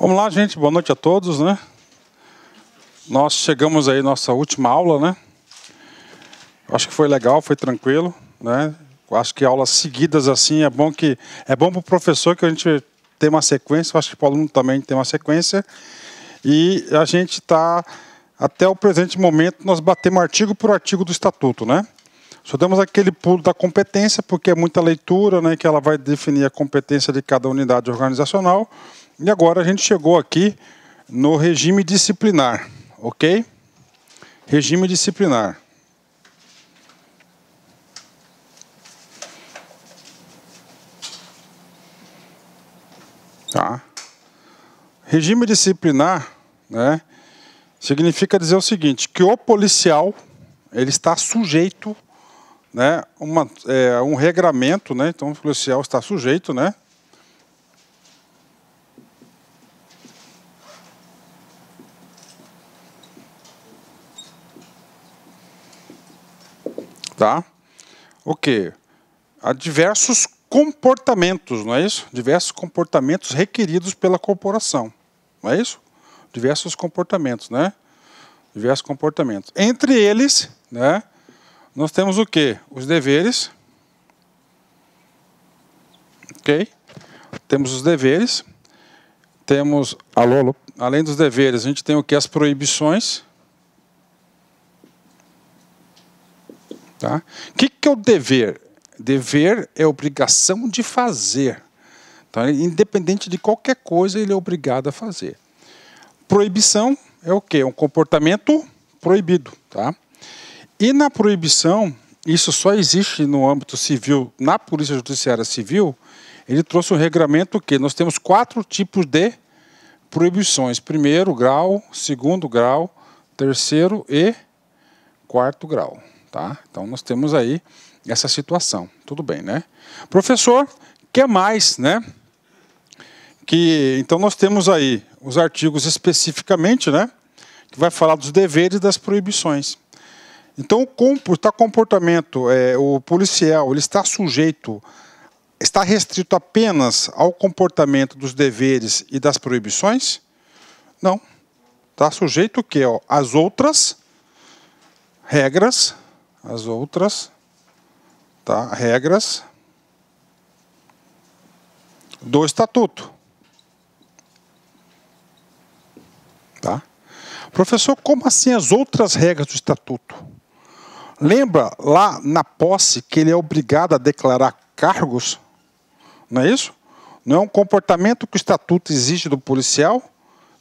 Vamos lá, gente. Boa noite a todos, né? Nós chegamos aí à nossa última aula, né? Acho que foi legal, foi tranquilo, né? Acho que aulas seguidas assim é bom para o professor que a gente tem uma sequência. Acho que para o aluno também tem uma sequência. E a gente está até o presente momento nós batemos artigo por artigo do estatuto, né? Só demos aquele pulo da competência porque é muita leitura, né? Que ela vai definir a competência de cada unidade organizacional. E agora a gente chegou aqui no regime disciplinar, ok? Regime disciplinar. Tá. Regime disciplinar, né, significa dizer o seguinte, que o policial ele está sujeito, né, a um regramento, né, então o policial está sujeito, né, tá? O quê? Há diversos comportamentos, não é isso? Diversos comportamentos requeridos pela corporação, não é isso? Diversos comportamentos, né? Diversos comportamentos. Entre eles, né, nós temos o quê? Os deveres, ok? Temos os deveres, temos, além dos deveres, a gente tem o que? As proibições. Tá? O que é o dever? Dever é obrigação de fazer. Então, independente de qualquer coisa, ele é obrigado a fazer. Proibição é o quê? Um comportamento proibido. Tá? E na proibição, isso só existe no âmbito civil, na Polícia Judiciária Civil, ele trouxe um regramento que nós temos 4 tipos de proibições. 1º grau, 2º grau, 3º e 4º grau. Tá? Então, nós temos aí essa situação. Tudo bem, né? Professor, que mais, né? Então, nós temos aí os artigos especificamente, né? Que vai falar dos deveres e das proibições. Então, o comportamento, o policial, ele está sujeito, está restrito apenas ao comportamento dos deveres e das proibições? Não. Está sujeito o quê? Às outras regras, regras do estatuto. Tá? Professor, como assim as outras regras do estatuto? Lembra lá na posse que ele é obrigado a declarar cargos? Não é isso? Não é um comportamento que o estatuto exige do policial?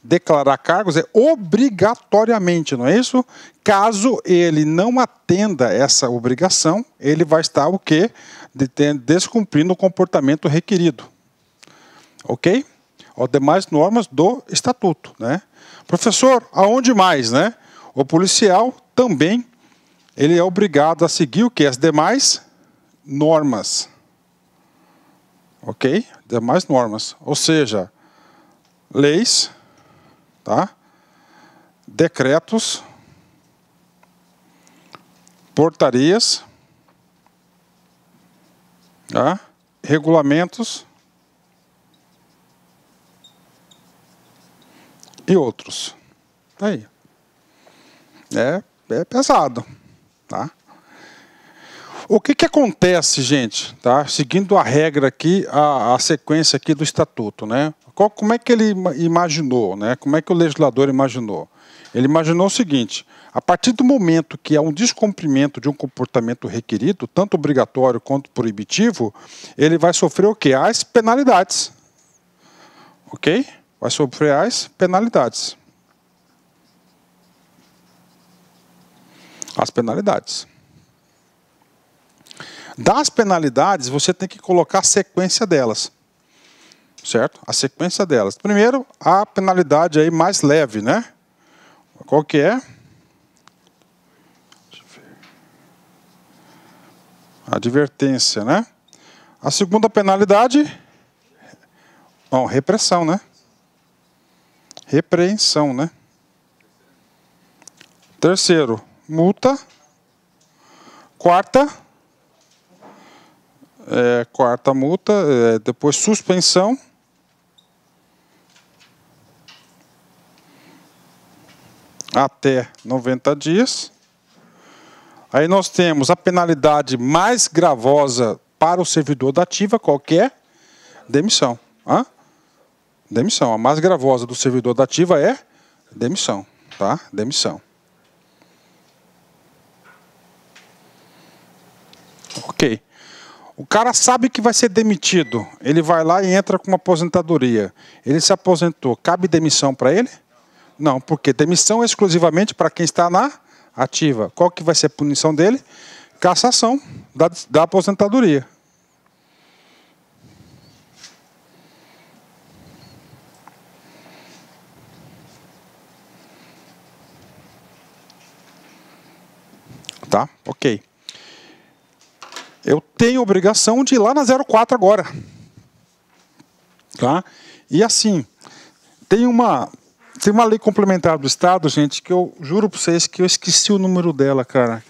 Declarar cargos é obrigatoriamente, não é isso? Caso ele não atenda essa obrigação, ele vai estar o quê? Descumprindo o comportamento requerido. Ok? As demais normas do estatuto, né? Professor, aonde mais, né? O policial também ele é obrigado a seguir o quê? As demais normas. Ok? Demais normas. Ou seja, leis, tá? Decretos, portarias, tá? Regulamentos e outros. Aí. É pesado. Tá? O que acontece, gente, tá? Seguindo a regra aqui, a sequência aqui do estatuto, né? Como é que ele imaginou, né? Como é que o legislador imaginou? Ele imaginou o seguinte: a partir do momento que há um descumprimento de um comportamento requerido, tanto obrigatório quanto proibitivo, ele vai sofrer o quê? As penalidades. Ok? Vai sofrer as penalidades. As penalidades. Das penalidades, você tem que colocar a sequência delas. Certo? A sequência delas. Primeiro, a penalidade aí mais leve, né? Qual que é? Advertência, né? A segunda penalidade? Não, repressão, né? Repreensão, né? Terceiro, multa. Quarta multa, depois suspensão. até 90 dias. Aí nós temos a penalidade mais gravosa para o servidor da ativa, qual que é? Demissão. Demissão. A mais gravosa do servidor da ativa é demissão. Tá? Demissão. Ok. O cara sabe que vai ser demitido. Ele vai lá e entra com uma aposentadoria. Ele se aposentou. Cabe demissão para ele? Não, porque demissão é exclusivamente para quem está na ativa. Qual que vai ser a punição dele? Cassação da aposentadoria. Tá? Ok. Eu tenho obrigação de ir lá na 04 agora. Tá? E assim, tem uma lei complementar do Estado, gente, que eu juro para vocês que eu esqueci o número dela, cara.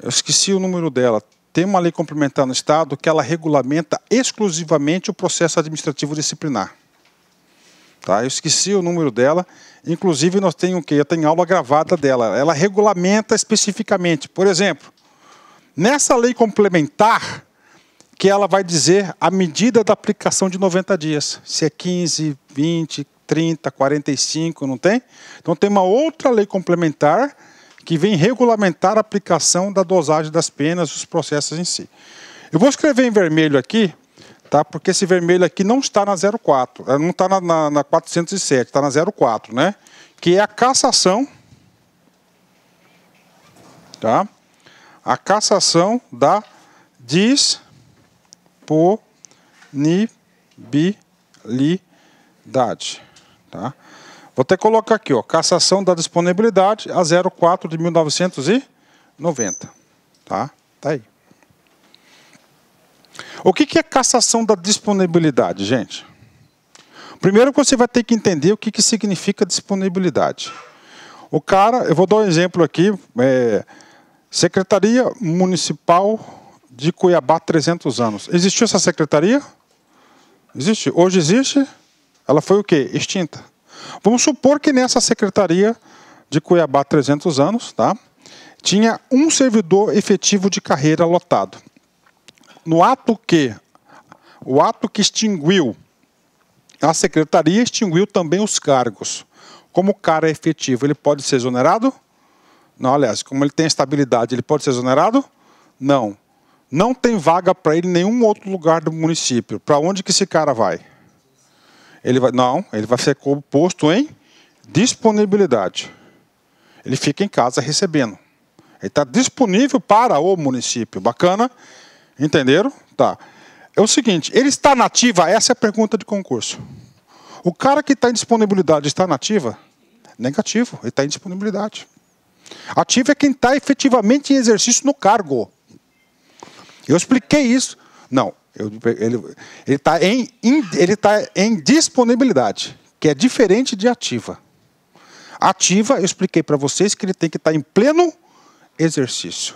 Eu esqueci o número dela. Tem uma lei complementar no Estado que ela regulamenta exclusivamente o processo administrativo disciplinar. Tá? Eu esqueci o número dela. Inclusive, nós temos o quê? Eu tenho aula gravada dela. Ela regulamenta especificamente. Por exemplo, nessa lei complementar, que ela vai dizer a medida da aplicação de 90 dias. Se é 15, 20, 30, 45, não tem? Então tem uma outra lei complementar que vem regulamentar a aplicação da dosagem das penas, os processos em si. Eu vou escrever em vermelho aqui, tá? Porque esse vermelho aqui não está na 04, não está na 407, está na 04, né? Que é a cassação, tá? A cassação da disponibilidade. Tá? Vou até colocar aqui, ó, cassação da disponibilidade a 04 de 1990. Tá? Tá aí. O que é cassação da disponibilidade, gente? Primeiro você vai ter que entender o que significa disponibilidade. O cara, eu vou dar um exemplo aqui, Secretaria Municipal de Cuiabá, 300 anos. Existiu essa secretaria? Existe. Hoje existe? Ela foi o quê? Extinta. Vamos supor que nessa secretaria de Cuiabá, 300 anos, tá? Tinha um servidor efetivo de carreira lotado. O ato que extinguiu a secretaria, extinguiu também os cargos. Como o cara é efetivo, ele pode ser exonerado? Não, aliás, como ele tem estabilidade, ele pode ser exonerado? Não. Não tem vaga para ele em nenhum outro lugar do município. Para onde que esse cara vai? Ele vai ser posto em disponibilidade. Ele fica em casa recebendo. Ele está disponível para o município. Bacana? Entenderam? Tá. É o seguinte, ele está na ativa? Essa é a pergunta de concurso. O cara que está em disponibilidade está na ativa? Negativo, ele está em disponibilidade. Ativo é quem está efetivamente em exercício no cargo. Eu expliquei isso. Não, ele está em disponibilidade, que é diferente de ativa. Ativa, eu expliquei para vocês que ele tem que estar em pleno exercício.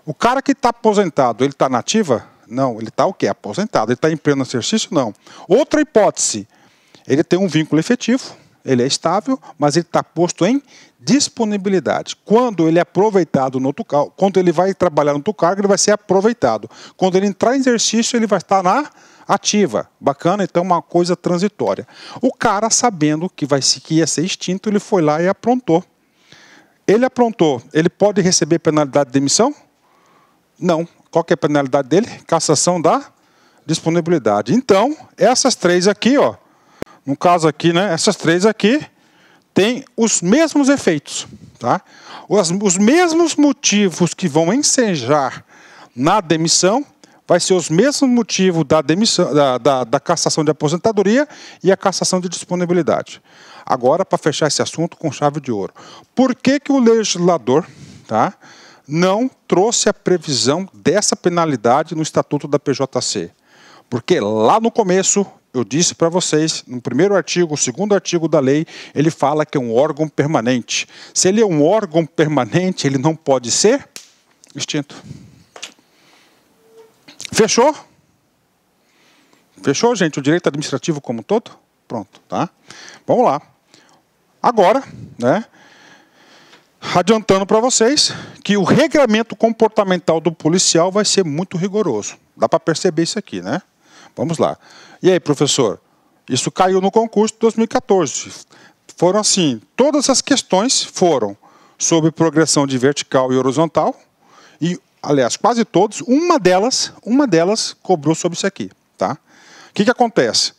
O cara que está aposentado, ele está na ativa? Não, ele está o quê? Aposentado. Ele está em pleno exercício? Não. Outra hipótese, ele tem um vínculo efetivo, ele é estável, mas ele está posto em disponibilidade. Quando ele é aproveitado no outro cargo, quando ele vai trabalhar no outro cargo, ele vai ser aproveitado. Quando ele entrar em exercício, ele vai estar na ativa. Bacana? Então, uma coisa transitória. O cara, sabendo que ia ser extinto, ele foi lá e aprontou. Ele aprontou. Ele pode receber penalidade de demissão? Não. Qual que é a penalidade dele? Cassação da disponibilidade. Então, essas três aqui, ó, no caso aqui, né, essas três aqui têm os mesmos efeitos. Tá? Os mesmos motivos que vão ensejar na demissão vai ser os mesmos motivos da demissão, da cassação de aposentadoria e a cassação de disponibilidade. Agora, para fechar esse assunto com chave de ouro. Por que o legislador, tá, não trouxe a previsão dessa penalidade no Estatuto da PJC? Porque lá no começo, eu disse para vocês, no primeiro artigo, o segundo artigo da lei, ele fala que é um órgão permanente. Se ele é um órgão permanente, ele não pode ser extinto. Fechou? Fechou, gente? O direito administrativo como um todo? Pronto, tá? Vamos lá. Agora, né, adiantando para vocês que o regramento comportamental do policial vai ser muito rigoroso. Dá para perceber isso aqui, né? Vamos lá. E aí, professor? Isso caiu no concurso de 2014. Foram assim, todas as questões foram sobre progressão de vertical e horizontal. E, aliás, quase todos, uma delas cobrou sobre isso aqui, tá? O que acontece?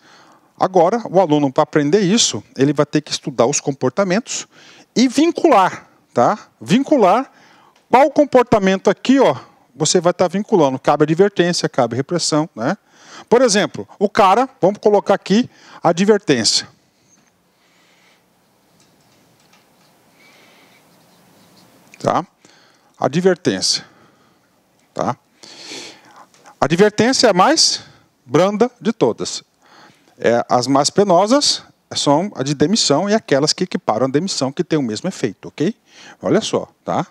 Agora, o aluno, para aprender isso, ele vai ter que estudar os comportamentos e vincular, tá? Vincular qual comportamento aqui, ó, você vai estar vinculando. Cabe advertência, cabe repressão, né? Por exemplo, o cara, vamos colocar aqui advertência. Tá? Advertência. Tá? Advertência é a mais branda de todas. As mais penosas são a de demissão e aquelas que equiparam a demissão, que tem o mesmo efeito, ok? Olha só, tá?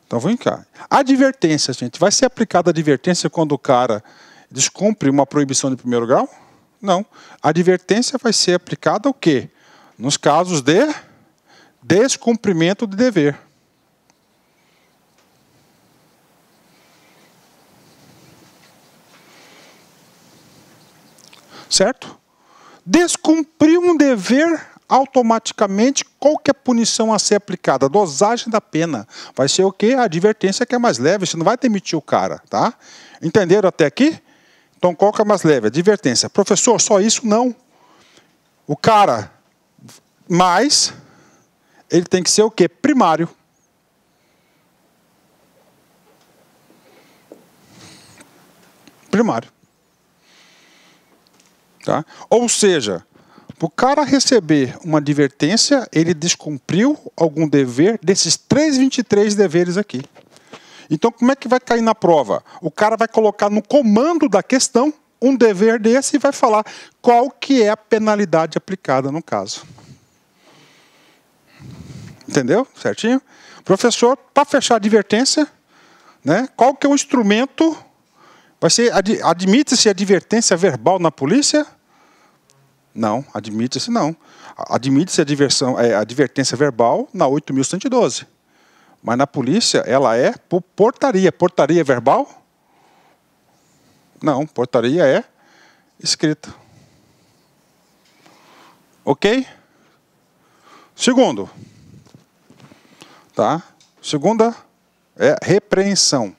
Então, vem cá. Advertência, gente, vai ser aplicada a advertência quando o cara descumpre uma proibição de primeiro grau? Não. A advertência vai ser aplicada o quê? Nos casos de descumprimento de dever. Certo? Descumprir um dever, automaticamente, qual que é a punição a ser aplicada? A dosagem da pena. Vai ser o quê? A advertência que é mais leve, você não vai demitir o cara, tá? Entenderam até aqui? Então, qual que é mais leve? Advertência. Professor, só isso? Não. O cara, mais, ele tem que ser o quê? Primário. Primário. Tá? Ou seja, para o cara receber uma advertência, ele descumpriu algum dever desses 323 deveres aqui. Então, como é que vai cair na prova? O cara vai colocar no comando da questão um dever desse e vai falar qual que é a penalidade aplicada no caso. Entendeu? Certinho? Professor, para fechar a advertência, né, qual que é o instrumento? Vai ser, admite-se advertência verbal na polícia? Não, admite-se não. Admite-se advertência verbal na 8.112. Mas na polícia, ela é por portaria. Portaria é verbal? Não, portaria é escrita. Ok? Segundo. Tá? Segunda é repreensão.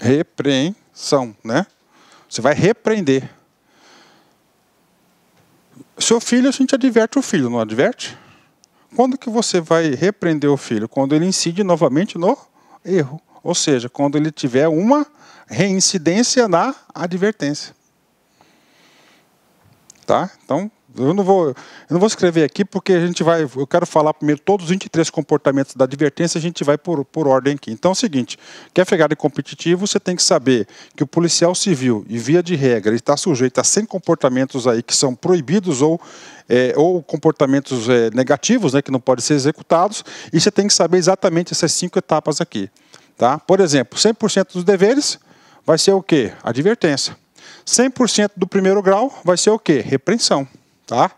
Repreensão, né? Você vai repreender. Seu filho, a gente adverte o filho, não adverte? Quando que você vai repreender o filho? Quando ele incide novamente no erro. Ou seja, quando ele tiver uma reincidência na advertência. Tá? Então, eu não vou escrever aqui porque eu quero falar primeiro todos os 23 comportamentos da advertência, a gente vai por ordem aqui. Então é o seguinte, quer pegar de competitivo, você tem que saber que o policial civil, e via de regra, ele está sujeito a 100 comportamentos aí que são proibidos ou comportamentos negativos, né, que não podem ser executados, e você tem que saber exatamente essas 5 etapas aqui. Tá? Por exemplo, 100% dos deveres vai ser o quê? Advertência. 100% do primeiro grau vai ser o quê? Repreensão. Tá?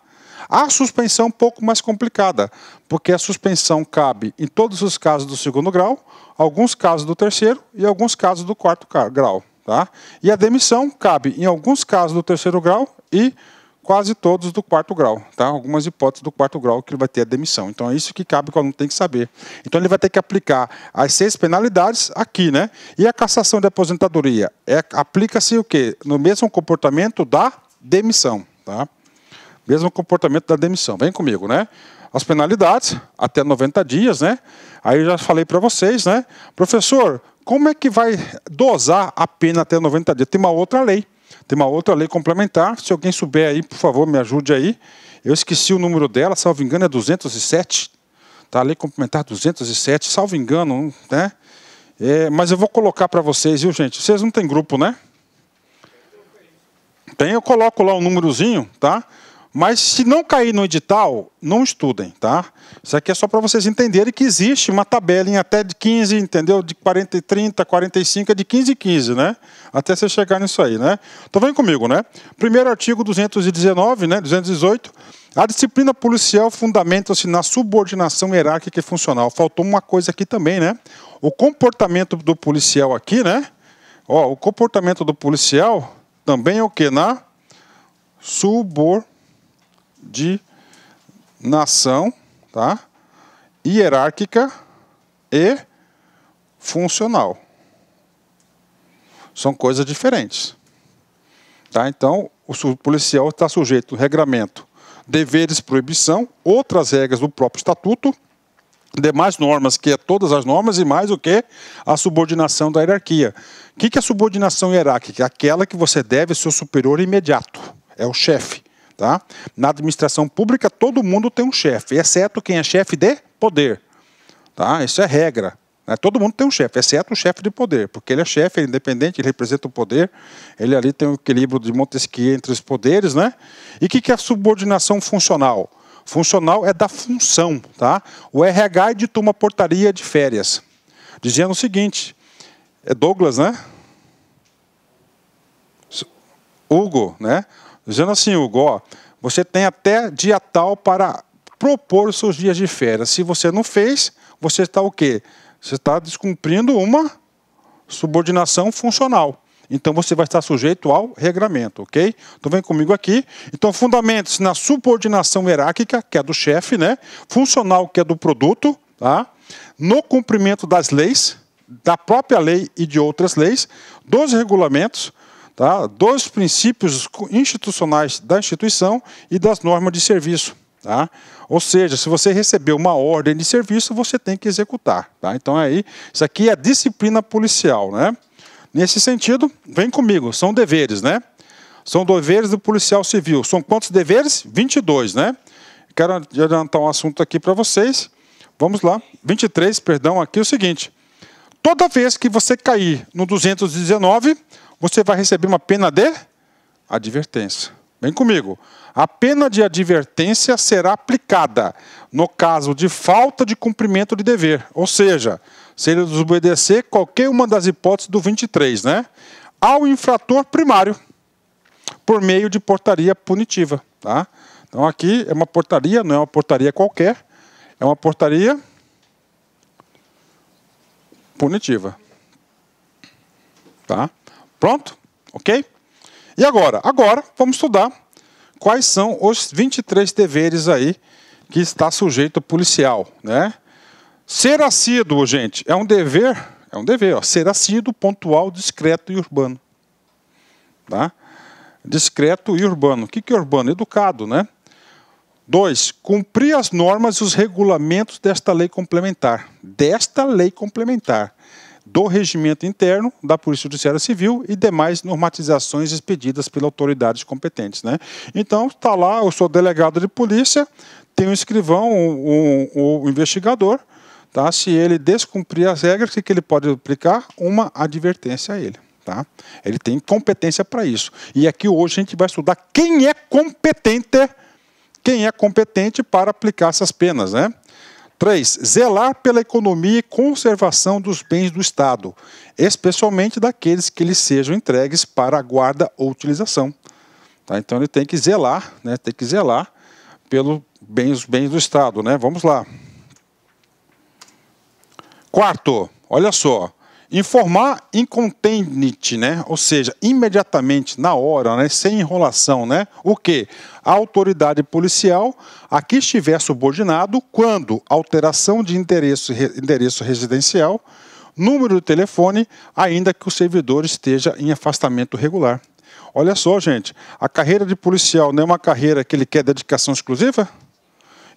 A suspensão é um pouco mais complicada, porque a suspensão cabe em todos os casos do segundo grau, alguns casos do terceiro e alguns casos do quarto grau. Tá? E a demissão cabe em alguns casos do terceiro grau e quase todos do quarto grau. Tá? Algumas hipóteses do quarto grau que ele vai ter a demissão. Então é isso que cabe que o aluno tem que saber. Então ele vai ter que aplicar as 6 penalidades aqui, né? E a cassação de aposentadoria? Aplica-se o quê? No mesmo comportamento da demissão. Tá? Mesmo comportamento da demissão. Vem comigo, né? As penalidades, até 90 dias, né? Aí eu já falei para vocês, né? Professor, como é que vai dosar a pena até 90 dias? Tem uma outra lei. Tem uma outra lei complementar. Se alguém souber aí, por favor, me ajude aí. Eu esqueci o número dela, salvo engano, é 207. Tá? A lei complementar 207, salvo engano, né? Mas eu vou colocar para vocês, viu, gente? Vocês não têm grupo, né? Tem, eu coloco lá um númerozinho, tá? Mas se não cair no edital, não estudem, tá? Isso aqui é só para vocês entenderem que existe uma tabela em até de 15, entendeu? De 40, 30, 45, é de 15 e 15, né? Até você chegar nisso aí, né? Então vem comigo, né? Primeiro artigo 219, né? 218. A disciplina policial fundamenta-se na subordinação hierárquica e funcional. Faltou uma coisa aqui também, né? O comportamento do policial aqui, né? Ó, o comportamento do policial também é o quê? Na subordinação, tá? Hierárquica e funcional. São coisas diferentes. Tá? Então, o policial está sujeito ao regramento, deveres, proibição, outras regras do próprio estatuto, demais normas, que é todas as normas, e mais o que? A subordinação da hierarquia. O que é a subordinação hierárquica? Aquela que você deve ao seu superior imediato. É o chefe. Tá? Na administração pública, todo mundo tem um chefe, exceto quem é chefe de poder. Tá? Isso é regra. Né? Todo mundo tem um chefe, exceto o chefe de poder, porque ele é chefe, ele é independente, ele representa o poder, ele ali tem um equilíbrio de Montesquieu entre os poderes. Né? E o que é a subordinação funcional? Funcional é da função. Tá? O RH editou uma portaria de férias, dizendo o seguinte, é Douglas, né? Hugo, né? Dizendo assim, Hugo, ó, você tem até dia tal para propor os seus dias de férias. Se você não fez, você está o quê? Você está descumprindo uma subordinação funcional. Então, você vai estar sujeito ao regramento, ok? Então, vem comigo aqui. Então, fundamentos na subordinação hierárquica, que é do chefe, né? Funcional, que é do produto, tá? No cumprimento das leis, da própria lei e de outras leis, dos regulamentos, tá? Dos princípios institucionais da instituição e das normas de serviço. Tá? Ou seja, se você recebeu uma ordem de serviço, você tem que executar. Tá? Então, aí, isso aqui é a disciplina policial. Né? Nesse sentido, vem comigo, são deveres. Né? São deveres do policial civil. São quantos deveres? 22. Né? Quero adiantar um assunto aqui para vocês. Vamos lá. 23, perdão, aqui é o seguinte. Toda vez que você cair no 219, você vai receber uma pena de advertência. Vem comigo. A pena de advertência será aplicada no caso de falta de cumprimento de dever. Ou seja, se ele desobedecer qualquer uma das hipóteses do 23, né? Ao infrator primário, por meio de portaria punitiva. Tá? Então aqui é uma portaria, não é uma portaria qualquer, é uma portaria punitiva. Tá? Pronto? Ok? E agora? Agora vamos estudar quais são os 23 deveres aí que está sujeito ao policial. Né? Ser assíduo, gente, é um dever, ó, ser assíduo, pontual, discreto e urbano. Tá? Discreto e urbano. O que é urbano? Educado, né? 2. Cumprir as normas e os regulamentos desta lei complementar. Desta lei complementar. Do regimento interno da Polícia Judiciária Civil e demais normatizações expedidas pelas autoridades competentes. Né? Então, está lá, eu sou delegado de polícia, tem um escrivão, um investigador, tá? Se ele descumprir as regras, o que ele pode aplicar? Uma advertência a ele. Tá? Ele tem competência para isso. E aqui hoje a gente vai estudar quem é competente para aplicar essas penas. Né? 3. Zelar pela economia e conservação dos bens do Estado, especialmente daqueles que lhes sejam entregues para a guarda ou utilização. Tá? Então ele tem que zelar, né? Tem que zelar pelos bens do Estado. Né? Vamos lá. 4. Olha só. Informar incontinente, né? Ou seja, imediatamente, na hora, né? Sem enrolação. Né? O quê? A autoridade policial a que estiver subordinado quando alteração de endereço residencial, número de telefone, ainda que o servidor esteja em afastamento regular. Olha só, gente, a carreira de policial não é uma carreira que ele quer dedicação exclusiva?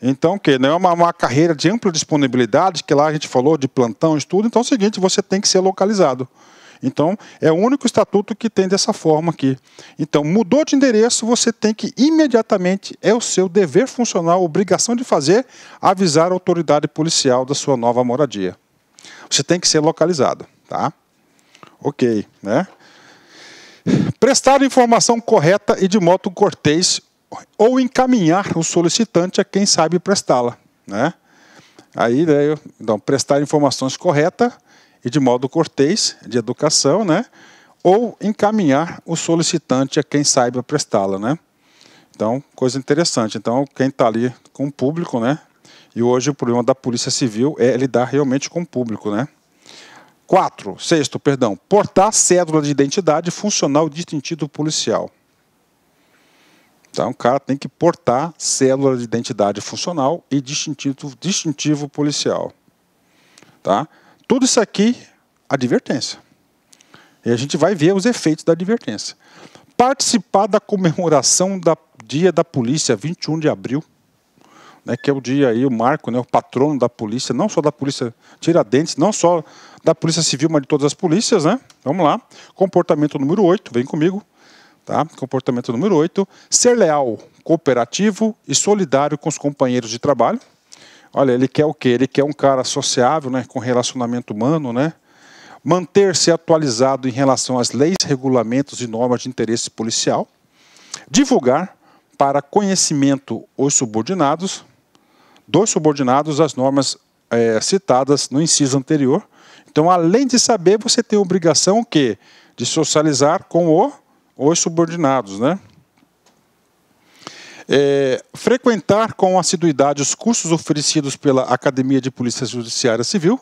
Então, que não é uma carreira de ampla disponibilidade, que lá a gente falou de plantão, estudo. Então é o seguinte, você tem que ser localizado. Então, é o único estatuto que tem dessa forma aqui. Então, mudou de endereço, você tem que imediatamente, é o seu dever funcional, obrigação de fazer, avisar a autoridade policial da sua nova moradia. Você tem que ser localizado. Tá? Ok. Né? Prestar informação correta e de modo cortês, ou encaminhar o solicitante a quem sabe prestá-la, né? Aí, então, prestar informações corretas e de modo cortês, de educação, né? Ou encaminhar o solicitante a quem saiba prestá-la, né? Então, coisa interessante. Então, quem está ali com o público, né? E hoje o problema da Polícia Civil é lidar realmente com o público, né? Sexto, portar cédula de identidade funcional distintivo policial. Então, o cara tem que portar cédula de identidade funcional e distintivo policial. Tá? Tudo isso aqui, advertência. E a gente vai ver os efeitos da advertência. Participar da comemoração do Dia da Polícia, 21 de abril, né, que é o dia aí, o marco, né, o patrono da polícia, não só da Polícia Tiradentes, não só da Polícia Civil, mas de todas as polícias, né? Vamos lá. Comportamento número 8, vem comigo. Tá? Comportamento número 8, ser leal, cooperativo e solidário com os companheiros de trabalho. Olha, ele quer o quê? Ele quer um cara sociável, né, com relacionamento humano, né? Manter-se atualizado em relação às leis, regulamentos e normas de interesse policial. Divulgar para conhecimento dos subordinados as normas citadas no inciso anterior. Então, além de saber, você tem a obrigação o quê? De socializar com os subordinados, né? Frequentar com assiduidade os cursos oferecidos pela Academia de Polícia Judiciária Civil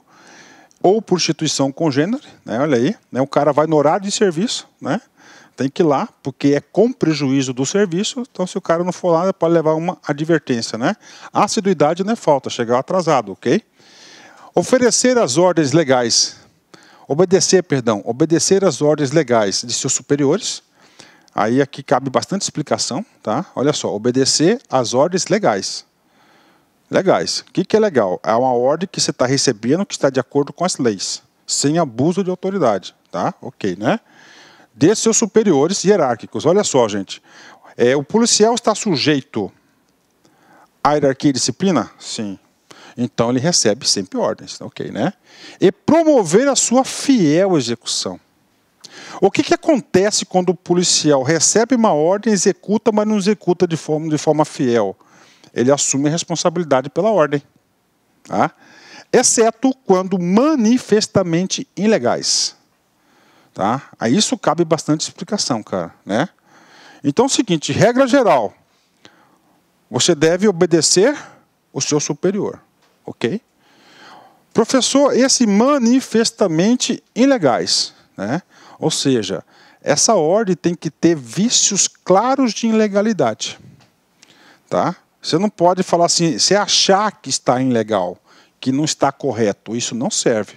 ou por instituição congênere, né? Olha aí, né? O cara vai no horário de serviço, né? Tem que ir lá, porque é com prejuízo do serviço, então se o cara não for lá, pode levar uma advertência, né? A assiduidade não é falta, chegar atrasado, ok? Obedecer às ordens legais de seus superiores. Aí aqui cabe bastante explicação, tá? Olha só, obedecer às ordens legais. Legais. O que é legal? É uma ordem que você está recebendo que está de acordo com as leis, sem abuso de autoridade, tá? Ok, né? De seus superiores hierárquicos. Olha só, gente. O policial está sujeito à hierarquia e disciplina? Sim. Então ele recebe sempre ordens, ok, né? E promover a sua fiel execução. O que acontece quando o policial recebe uma ordem, executa, mas não executa de forma fiel? Ele assume a responsabilidade pela ordem, tá? Exceto quando manifestamente ilegais. Tá? A isso cabe bastante explicação, cara, né? Então é o seguinte, regra geral, você deve obedecer o seu superior, ok? Professor, esse manifestamente ilegais, né? Ou seja, essa ordem tem que ter vícios claros de ilegalidade, tá? Você não pode falar assim, se achar que está ilegal, que não está correto, isso não serve,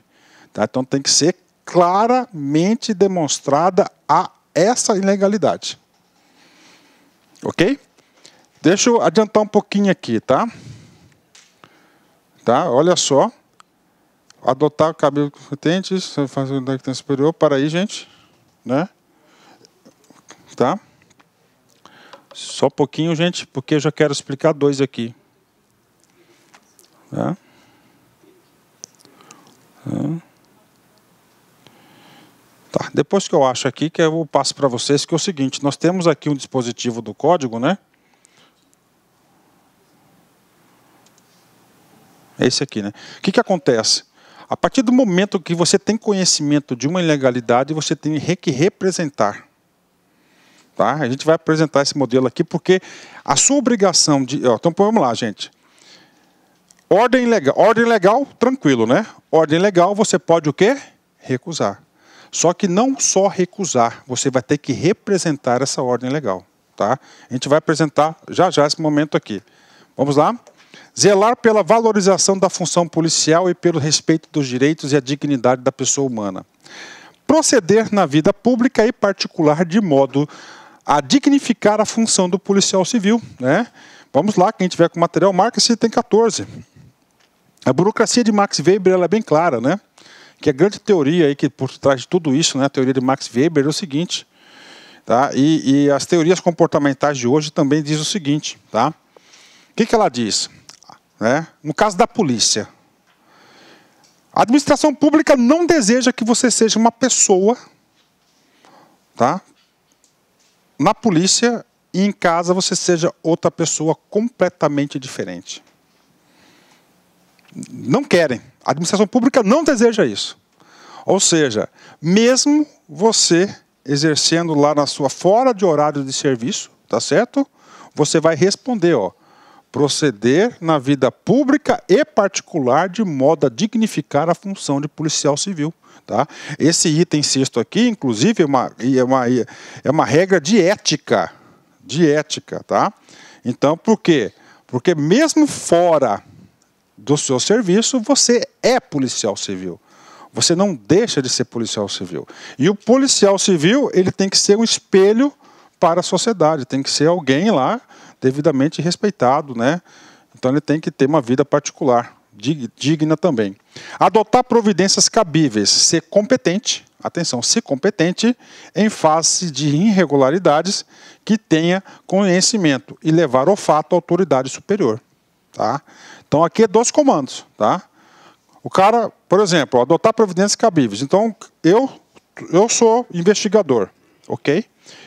tá? Então tem que ser claramente demonstrada essa ilegalidade. Ok? Deixa eu adiantar um pouquinho aqui, tá? Tá? Olha só. Adotar o cabelo competentes, fazer o que tem superior. Para aí, gente. Né? Tá? Só um pouquinho, gente, porque eu já quero explicar dois aqui. Tá? Tá. Depois que eu acho aqui, que eu passo para vocês, que é o seguinte, nós temos aqui um dispositivo do código, né? Esse aqui, né? O que acontece? A partir do momento que você tem conhecimento de uma ilegalidade, você tem que representar. Tá? A gente vai apresentar esse modelo aqui, porque a sua obrigação de... Então, vamos lá, gente. Ordem legal, tranquilo, né? Ordem legal, você pode o quê? Recusar. Só que não só recusar, você vai ter que representar essa ordem legal. Tá? A gente vai apresentar já esse momento aqui. Vamos lá? Zelar pela valorização da função policial e pelo respeito dos direitos e a dignidade da pessoa humana. Proceder na vida pública e particular de modo a dignificar a função do policial civil. Né? Vamos lá, quem tiver com material, marca esse item 14. A burocracia de Max Weber ela é bem clara, né? Que a grande teoria aí que por trás de tudo isso, né, a teoria de Max Weber é o seguinte, tá? E as teorias comportamentais de hoje também diz o seguinte, tá? O que ela diz? Né? No caso da polícia, a administração pública não deseja que você seja uma pessoa, tá? Na polícia e em casa você seja outra pessoa completamente diferente. Não querem. A administração pública não deseja isso. Ou seja, mesmo você exercendo lá na sua fora de horário de serviço, tá certo? Você vai responder, ó, proceder na vida pública e particular de modo a dignificar a função de policial civil. Tá? Esse item sexto aqui, inclusive, é uma regra de ética. De ética, tá? Então, por quê? Porque mesmo fora do seu serviço, você é policial civil. Você não deixa de ser policial civil. E o policial civil, ele tem que ser um espelho para a sociedade, tem que ser alguém lá devidamente respeitado, né? Então ele tem que ter uma vida particular, digna também. Adotar providências cabíveis, ser competente, atenção, ser competente em face de irregularidades que tenha conhecimento e levar o fato à autoridade superior. Tá? Então aqui é 2 comandos. Tá? O cara, por exemplo, adotar providências cabíveis. Então eu sou investigador, ok?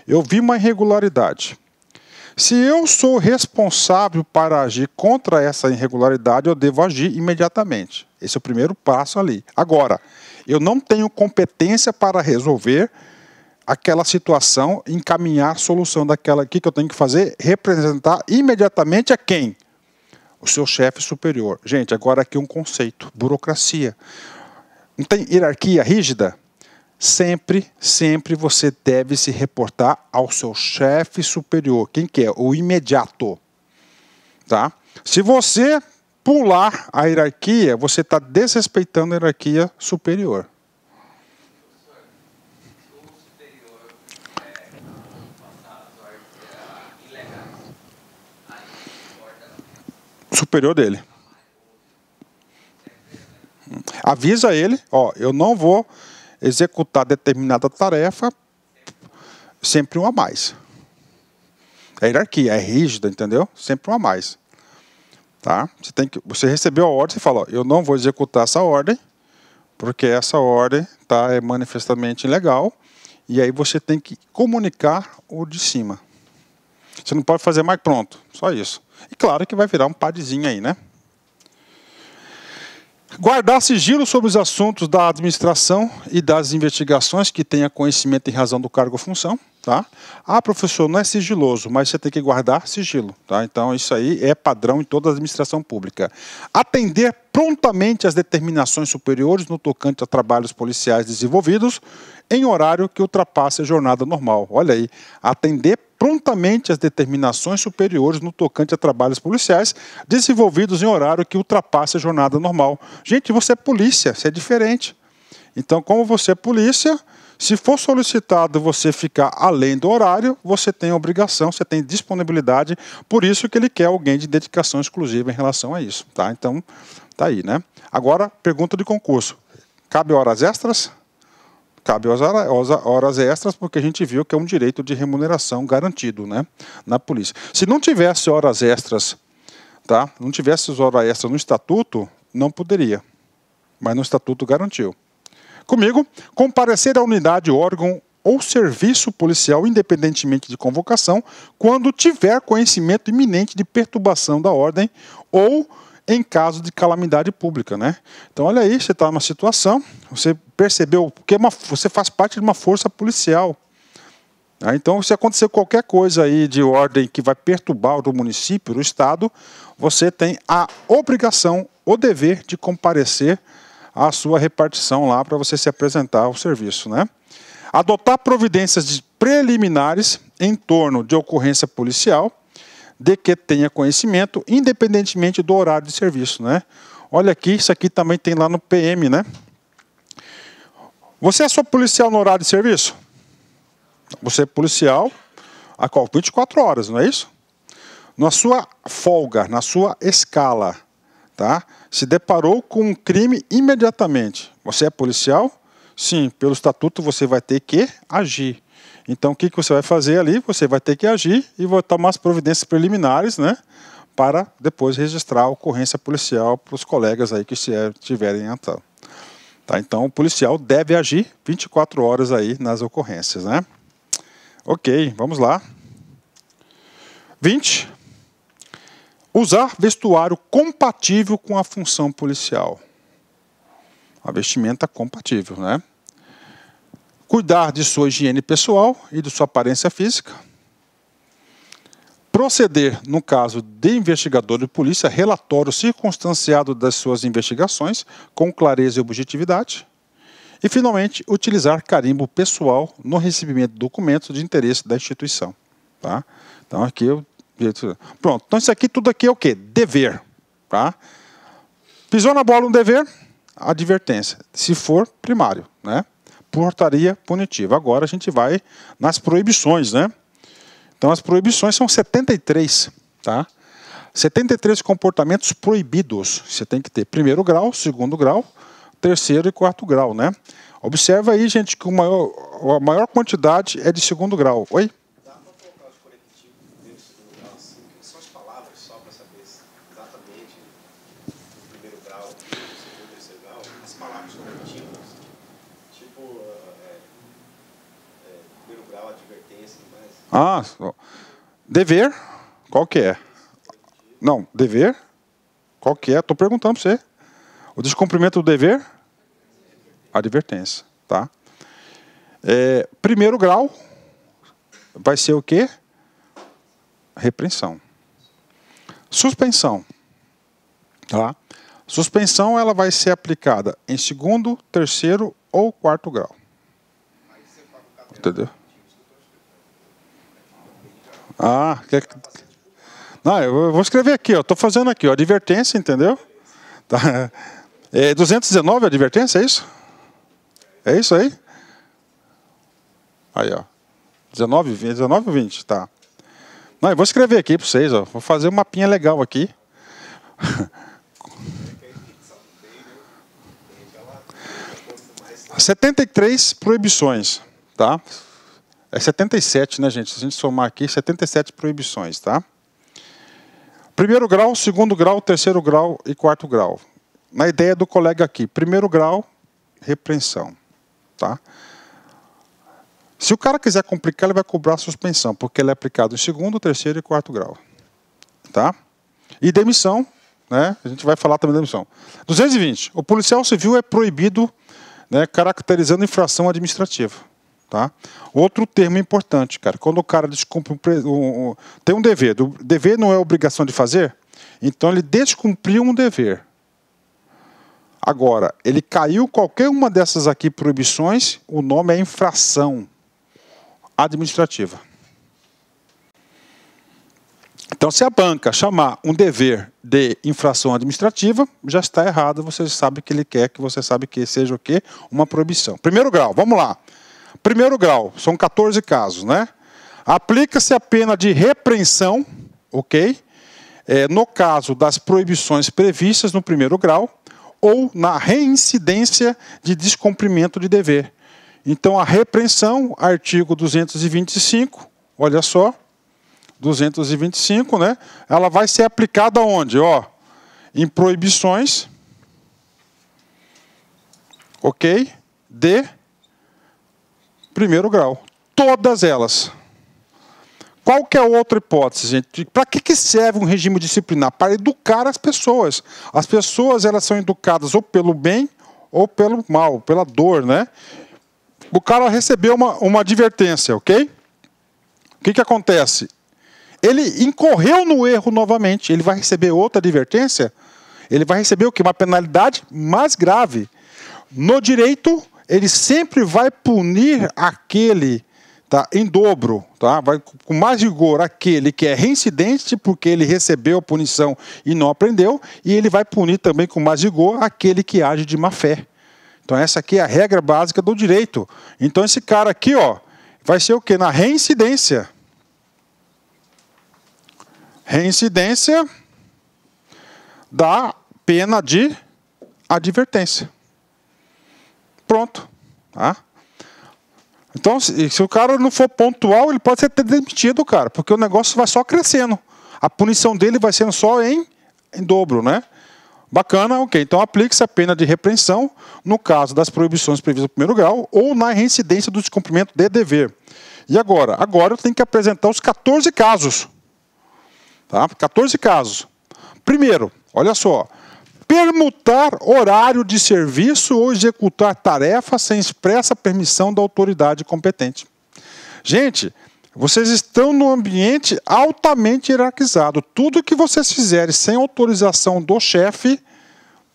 Eu vi uma irregularidade. Se eu sou responsável para agir contra essa irregularidade, eu devo agir imediatamente. Esse é o primeiro passo ali. Agora, eu não tenho competência para resolver aquela situação, encaminhar a solução daquela aqui que eu tenho que fazer, representar imediatamente a quem? O seu chefe superior. Gente, agora aqui um conceito, burocracia. Não tem hierarquia rígida? Sempre você deve se reportar ao seu chefe superior. Quem que é? O imediato. Tá? Se você pular a hierarquia, você está desrespeitando a hierarquia superior. Superior dele. Avisa ele, ó, eu não vou executar determinada tarefa, sempre um a mais. É hierarquia, é rígida, entendeu? Sempre um a mais. Tá? Você recebeu a ordem, você fala, ó, eu não vou executar essa ordem, porque essa ordem é manifestamente ilegal, e aí você tem que comunicar o de cima. Você não pode fazer mais pronto, só isso. E claro que vai virar um padzinho aí, né? Guardar sigilo sobre os assuntos da administração e das investigações que tenha conhecimento em razão do cargo ou função. Tá? Ah, professor, não é sigiloso, mas você tem que guardar sigilo. Tá? Então, isso aí é padrão em toda a administração pública. Atender prontamente às determinações superiores no tocante a trabalhos policiais desenvolvidos em horário que ultrapasse a jornada normal. Olha aí, atender prontamente às determinações superiores no tocante a trabalhos policiais desenvolvidos em horário que ultrapasse a jornada normal. Gente, você é polícia, você é diferente. Então, como você é polícia, se for solicitado você ficar além do horário, você tem obrigação, você tem disponibilidade, por isso que ele quer alguém de dedicação exclusiva em relação a isso. Tá? Então, tá aí, né? Agora, pergunta de concurso. Cabe horas extras? Cabe horas extras, porque a gente viu que é um direito de remuneração garantido, né, na polícia. Se não tivesse horas extras, tá? Não tivesse horas extras no estatuto, não poderia. Mas no estatuto garantiu. Comigo, comparecer à unidade, órgão ou serviço policial, independentemente de convocação, quando tiver conhecimento iminente de perturbação da ordem ou em caso de calamidade pública, né? Então, olha aí, você está numa situação, você percebeu que você faz parte de uma força policial. Então, se acontecer qualquer coisa aí de ordem que vai perturbar o município, o estado, você tem a obrigação, o dever de comparecer à sua repartição lá para você se apresentar ao serviço, né? Adotar providências preliminares em torno de ocorrência policial, de que tenha conhecimento, independentemente do horário de serviço, né? Olha aqui, isso aqui também tem lá no PM, né? Você é só policial no horário de serviço? Você é policial a 24 horas, não é isso? Na sua folga, na sua escala, tá? Se deparou com um crime imediatamente. Você é policial? Sim, pelo estatuto você vai ter que agir. Então, o que você vai fazer ali? Você vai ter que agir e vai tomar as providências preliminares, né? Para depois registrar a ocorrência policial para os colegas aí que estiverem então. Tá? Então, o policial deve agir 24 horas aí nas ocorrências, né? Ok, vamos lá. 20. Usar vestuário compatível com a função policial. A vestimenta compatível, né? Cuidar de sua higiene pessoal e de sua aparência física. Proceder, no caso de investigador de polícia, relatório circunstanciado das suas investigações, com clareza e objetividade. E, finalmente, utilizar carimbo pessoal no recebimento de documentos de interesse da instituição. Tá? Então, aqui eu... Pronto. Então, isso aqui, tudo aqui é o quê? Dever. Tá? Pisou na bola um dever, advertência. Se for primário, né? Portaria punitiva. Agora a gente vai nas proibições, né? Então, as proibições são 73, tá? 73 comportamentos proibidos. Você tem que ter primeiro grau, segundo grau, terceiro e quarto grau, né? Observa aí, gente, que a maior quantidade é de segundo grau. Oi? Dá para colocar os conectivos primeiro e segundo grau, assim, que são as palavras só para saber exatamente o primeiro grau, o segundo e terceiro grau, as palavras conectivas, tipo primeiro grau, advertência e mais. Ah, dever, qual que é? Não, dever, qual que é? Estou perguntando para você. O descumprimento do dever, advertência, tá? Primeiro grau vai ser o quê? Repreensão. Suspensão, tá? Suspensão ela vai ser aplicada em segundo, terceiro ou quarto grau. Entendeu? Ah, não, eu vou escrever aqui, ó. Estou fazendo aqui, ó, advertência, entendeu? Tá. 219 a advertência, é isso? É isso aí? Aí, ó. 19 ou 20, tá. Não, eu vou escrever aqui para vocês, ó. Vou fazer um mapinha legal aqui. 73 proibições, tá? É 77, né, gente? Se a gente somar aqui, 77 proibições, tá? Primeiro grau, segundo grau, terceiro grau e quarto grau. Na ideia do colega aqui, primeiro grau, repreensão, tá? Se o cara quiser complicar, ele vai cobrar suspensão, porque ele é aplicado em segundo, terceiro e quarto grau, tá? E demissão, né? A gente vai falar também da demissão. 220. O policial civil é proibido, né, caracterizando infração administrativa. Tá? Outro termo importante, cara, quando o cara descumpre tem um dever, o dever não é obrigação de fazer, então ele descumpriu um dever. Agora, ele caiu qualquer uma dessas aqui proibições, o nome é infração administrativa. Então, se a banca chamar um dever de infração administrativa, já está errado, você sabe que ele quer que você sabe que seja o quê? Uma proibição. Primeiro grau, vamos lá. Primeiro grau, são 14 casos, né? Aplica-se a pena de repreensão, ok? No caso das proibições previstas no primeiro grau, ou na reincidência de descumprimento de dever. Então, a repreensão, artigo 225, olha só, 225, né? Ela vai ser aplicada onde? Ó, em proibições, ok? De primeiro grau. Todas elas. Qual que é a outra hipótese, gente? Para que serve um regime disciplinar? Para educar as pessoas. As pessoas elas são educadas ou pelo bem ou pelo mal, pela dor, né? O cara recebeu uma advertência, ok? O que acontece? Ele incorreu no erro novamente. Ele vai receber outra advertência? Ele vai receber o quê? Uma penalidade mais grave. No direito, ele sempre vai punir aquele, tá, em dobro, tá? Vai com mais rigor aquele que é reincidente, porque ele recebeu a punição e não aprendeu, e ele vai punir também com mais rigor aquele que age de má fé. Então essa aqui é a regra básica do direito. Então esse cara aqui, ó, vai ser o quê? Na reincidência. Reincidência da pena de advertência. Pronto. Tá? Então, se o cara não for pontual, ele pode ser demitido, cara, porque o negócio vai só crescendo. A punição dele vai sendo só em dobro, né? Bacana, ok. Então, aplique-se a pena de repreensão no caso das proibições previstas no primeiro grau ou na reincidência do descumprimento de dever. E agora? Agora eu tenho que apresentar os 14 casos. Tá? 14 casos. Primeiro, olha só. Permutar horário de serviço ou executar tarefa sem expressa permissão da autoridade competente. Gente, vocês estão num ambiente altamente hierarquizado. Tudo que vocês fizerem sem autorização do chefe,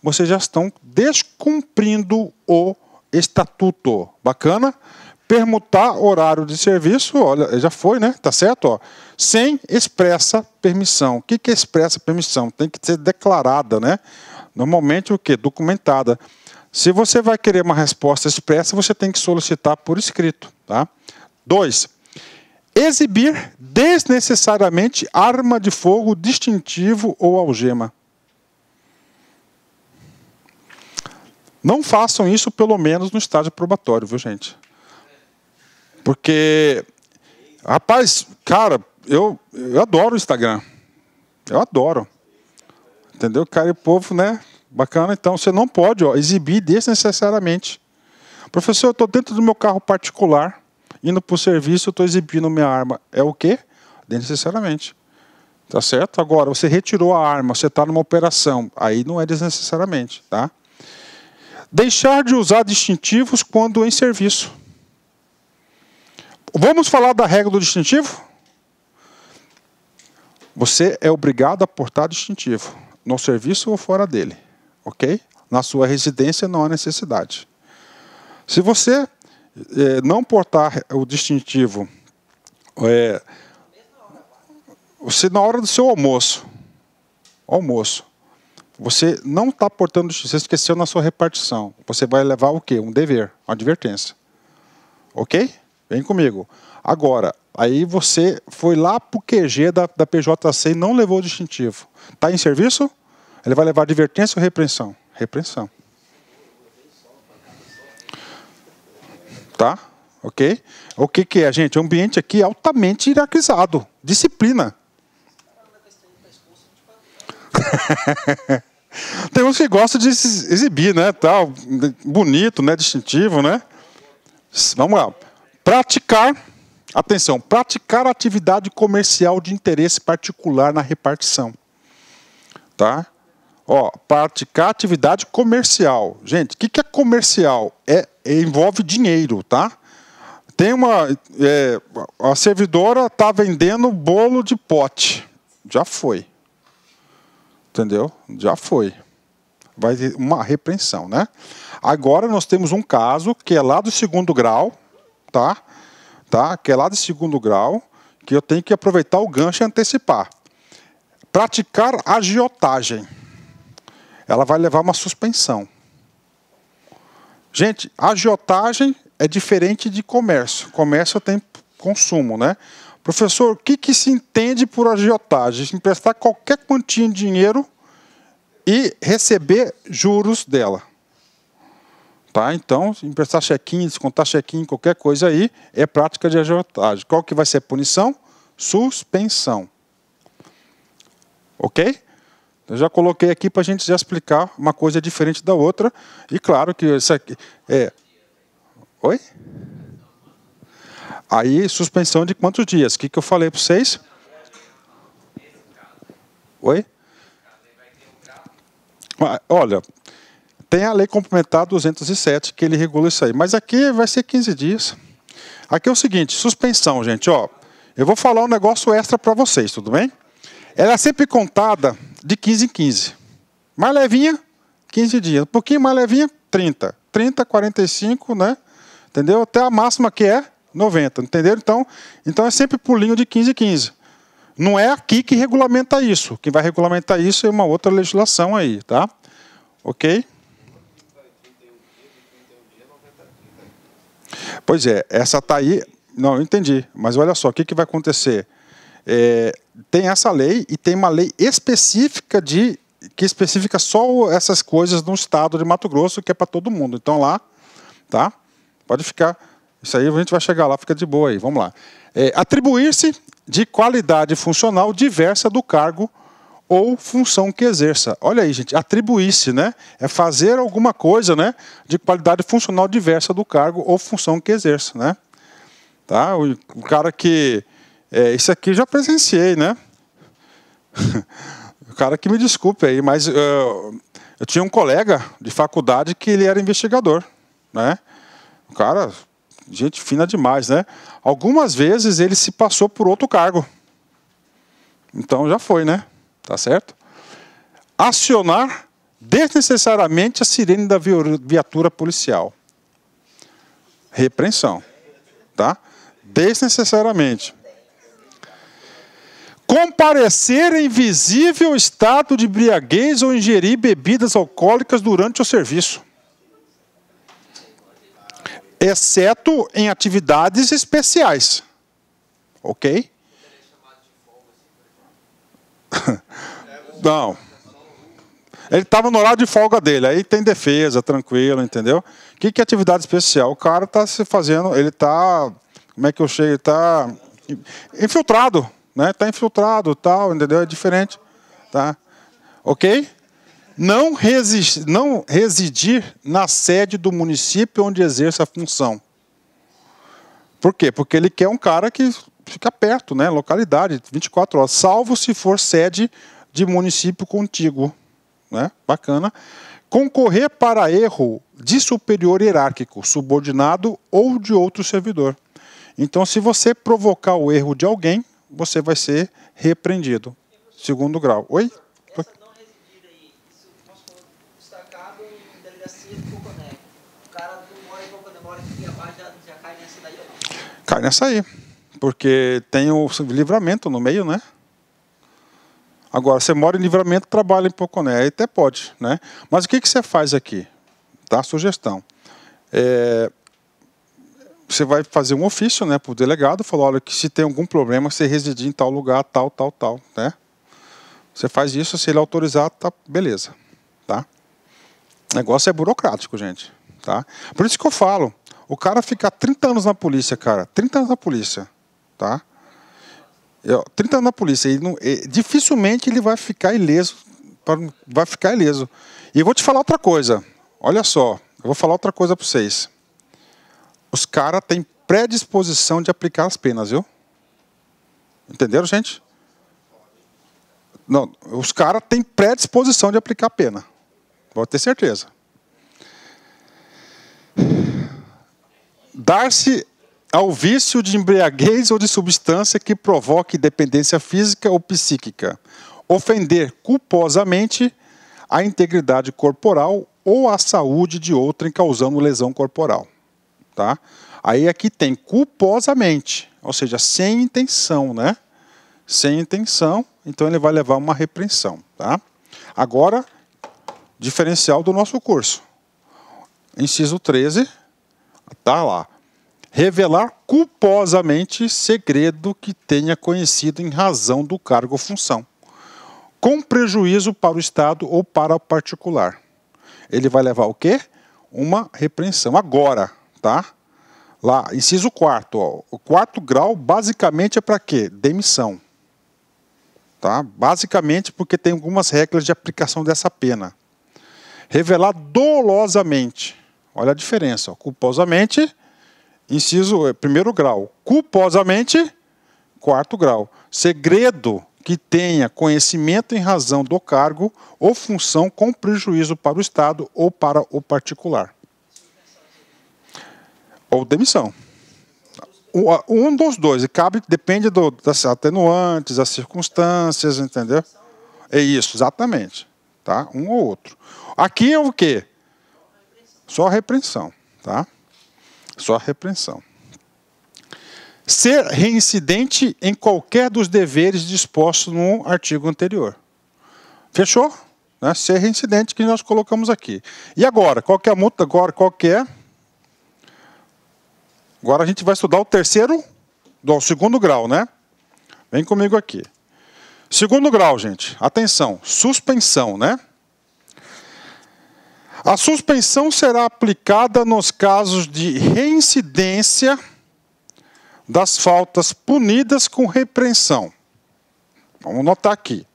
vocês já estão descumprindo o estatuto. Bacana? Permutar horário de serviço, olha, já foi, né? Tá certo? Ó. Sem expressa permissão. O que é expressa permissão? Tem que ser declarada, né? Normalmente o quê? Documentada. Se você vai querer uma resposta expressa, você tem que solicitar por escrito. Tá? 2. Exibir desnecessariamente arma de fogo, distintivo ou algema. Não façam isso, pelo menos, no estágio probatório, viu, gente? Porque, rapaz, cara, eu adoro o Instagram. Eu adoro. Entendeu? Cara, e o povo, né? Bacana. Então, você não pode exibir desnecessariamente. Professor, eu estou dentro do meu carro particular, indo para o serviço, eu estou exibindo minha arma. É o quê? Desnecessariamente. Tá certo? Agora, você retirou a arma, você está numa operação. Aí não é desnecessariamente, tá? Deixar de usar distintivos quando em serviço. Vamos falar da regra do distintivo? Você é obrigado a portar distintivo, no serviço ou fora dele, ok? Na sua residência não há necessidade. Se você não portar o distintivo, você na hora do seu almoço, você não está portando distintivo, você esqueceu na sua repartição, você vai levar o quê? Um dever, uma advertência, ok? Vem comigo. Agora, aí você foi lá para o QG da PJC e não levou o distintivo. Está em serviço? Ele vai levar advertência ou repreensão? Repreensão. Tá? Ok? O que é, gente? O ambiente aqui é altamente hierarquizado. Disciplina. Tem uns que gostam de exibir, né? Tal, bonito, né? Distintivo, né? Vamos lá. Praticar, atenção, praticar atividade comercial de interesse particular na repartição. Tá? Ó, praticar atividade comercial. Gente, o que é comercial? Envolve dinheiro, tá? Tem a servidora está vendendo bolo de pote. Já foi. Entendeu? Já foi. Vai ter uma repreensão, né? Agora nós temos um caso que é lá do 2º grau, tá? Que é lá do 2º grau, que eu tenho que aproveitar o gancho e antecipar. Praticar agiotagem. Ela vai levar uma suspensão. Gente, agiotagem é diferente de comércio. Comércio tem consumo, né? Professor, o que se entende por agiotagem? Emprestar qualquer quantia de dinheiro e receber juros dela. Tá? Então, emprestar check-in, descontar check-in, qualquer coisa aí, é prática de agiotagem. Qual que vai ser a punição? Suspensão. Ok? Eu já coloquei aqui para a gente já explicar uma coisa diferente da outra. E claro que isso aqui é... Oi? Aí, suspensão de quantos dias? O que eu falei para vocês? Oi? Olha, tem a lei complementar 207, que ele regula isso aí. Mas aqui vai ser 15 dias. Aqui é o seguinte, suspensão, gente. Ó, eu vou falar um negócio extra para vocês, tudo bem? Ela é sempre contada de 15 em 15. Mais levinha, 15 dias. Um pouquinho mais levinha, 30. 30, 45, né? Entendeu? Até a máxima que é 90. Entenderam? Então é sempre pulinho de 15 em 15. Não é aqui que regulamenta isso. Quem vai regulamentar isso é uma outra legislação aí, tá? Ok? Pois é, essa está aí... Não, eu entendi. Mas olha só, o que vai acontecer? Tem essa lei e tem uma lei específica que especifica só essas coisas no estado de Mato Grosso, que é para todo mundo. Então lá, tá? Pode ficar... Isso aí a gente vai chegar lá, fica de boa aí. Vamos lá. Atribuir-se de qualidade funcional diversa do cargo ou função que exerça. Olha aí, gente, atribuir-se, né? É fazer alguma coisa, né? De qualidade funcional diversa do cargo ou função que exerça, né? Tá? O cara que... isso aqui eu já presenciei, né? O cara que me desculpe aí, mas eu tinha um colega de faculdade que ele era investigador, né? O cara, gente fina demais, né? Algumas vezes ele se passou por outro cargo. Então já foi, né? Tá certo? Acionar desnecessariamente a sirene da viatura policial. Repreensão. Tá? Desnecessariamente. Comparecer em visível estado de embriaguez ou ingerir bebidas alcoólicas durante o serviço. Exceto em atividades especiais. Ok? Não. Ele estava no horário de folga dele, aí tem defesa, tranquilo, entendeu? O que é atividade especial? O cara está se fazendo, ele está, como é que eu chego? Ele está infiltrado, né? Está infiltrado, tal, entendeu? É diferente, tá? Ok? Não residir na sede do município onde exerce a função. Por quê? Porque ele quer um cara que fica perto, né? Localidade, 24 horas, salvo se for sede de município contíguo. Né? Bacana. Concorrer para erro de superior hierárquico, subordinado ou de outro servidor. Então, se você provocar o erro de alguém, você vai ser repreendido. Segundo grau. Oi? Essa não residir aí, isso nós falamos destacado em delegacia de Poconé. O cara não mora em Poconé, mora aqui abaixo, já cai nessa daí ou não? Cai nessa aí. Porque tem o livramento no meio, né? Agora, você mora em Livramento, trabalha em Poconé, aí até pode, né? Mas o que você faz aqui? Tá? Sugestão. Você vai fazer um ofício, né, para o delegado, falar, olha, que se tem algum problema, você residir em tal lugar, tal, né? Você faz isso, se ele autorizar, tá, beleza, tá? O negócio é burocrático, gente, tá? Por isso que eu falo, o cara fica 30 anos na polícia, cara, 30 anos na polícia, tá? 30 anos na polícia, dificilmente ele vai ficar ileso. E eu vou te falar outra coisa. Olha só, eu vou falar outra coisa para vocês. Os caras têm predisposição de aplicar as penas, viu? Entenderam, gente? Não, os caras têm predisposição de aplicar a pena. Pode ter certeza. Dar-se ao vício de embriaguez ou de substância que provoque dependência física ou psíquica. Ofender culposamente a integridade corporal ou a saúde de outrem causando lesão corporal. Tá? Aí aqui tem culposamente, ou seja, sem intenção, né? Sem intenção, então ele vai levar uma repreensão. Tá? Agora, diferencial do nosso curso. Inciso 13, tá lá. Revelar culposamente segredo que tenha conhecido em razão do cargo ou função, com prejuízo para o Estado ou para o particular. Ele vai levar o quê? Uma repreensão. Agora, tá? Lá, inciso 4º. Ó, o 4º grau, basicamente, é para quê? Demissão. Tá? Basicamente, porque tem algumas regras de aplicação dessa pena. Revelar dolosamente. Olha a diferença. Ó. Culposamente... Inciso 1º grau. Culposamente, 4º grau. Segredo que tenha conhecimento em razão do cargo ou função com prejuízo para o Estado ou para o particular. Ou demissão. Um dos dois. Depende das atenuantes, das circunstâncias, entendeu? É isso, exatamente. Tá? Um ou outro. Aqui é o quê? Só a repreensão. Tá? Só a repreensão. Ser reincidente em qualquer dos deveres dispostos no artigo anterior. Fechou? Né? Ser reincidente que nós colocamos aqui. E agora? Qual que é a multa? Agora, qual que é? Agora a gente vai estudar o 2º grau, né? Vem comigo aqui. 2º grau, gente. Atenção. Suspensão, né? A suspensão será aplicada nos casos de reincidência das faltas punidas com repreensão. Vamos notar aqui.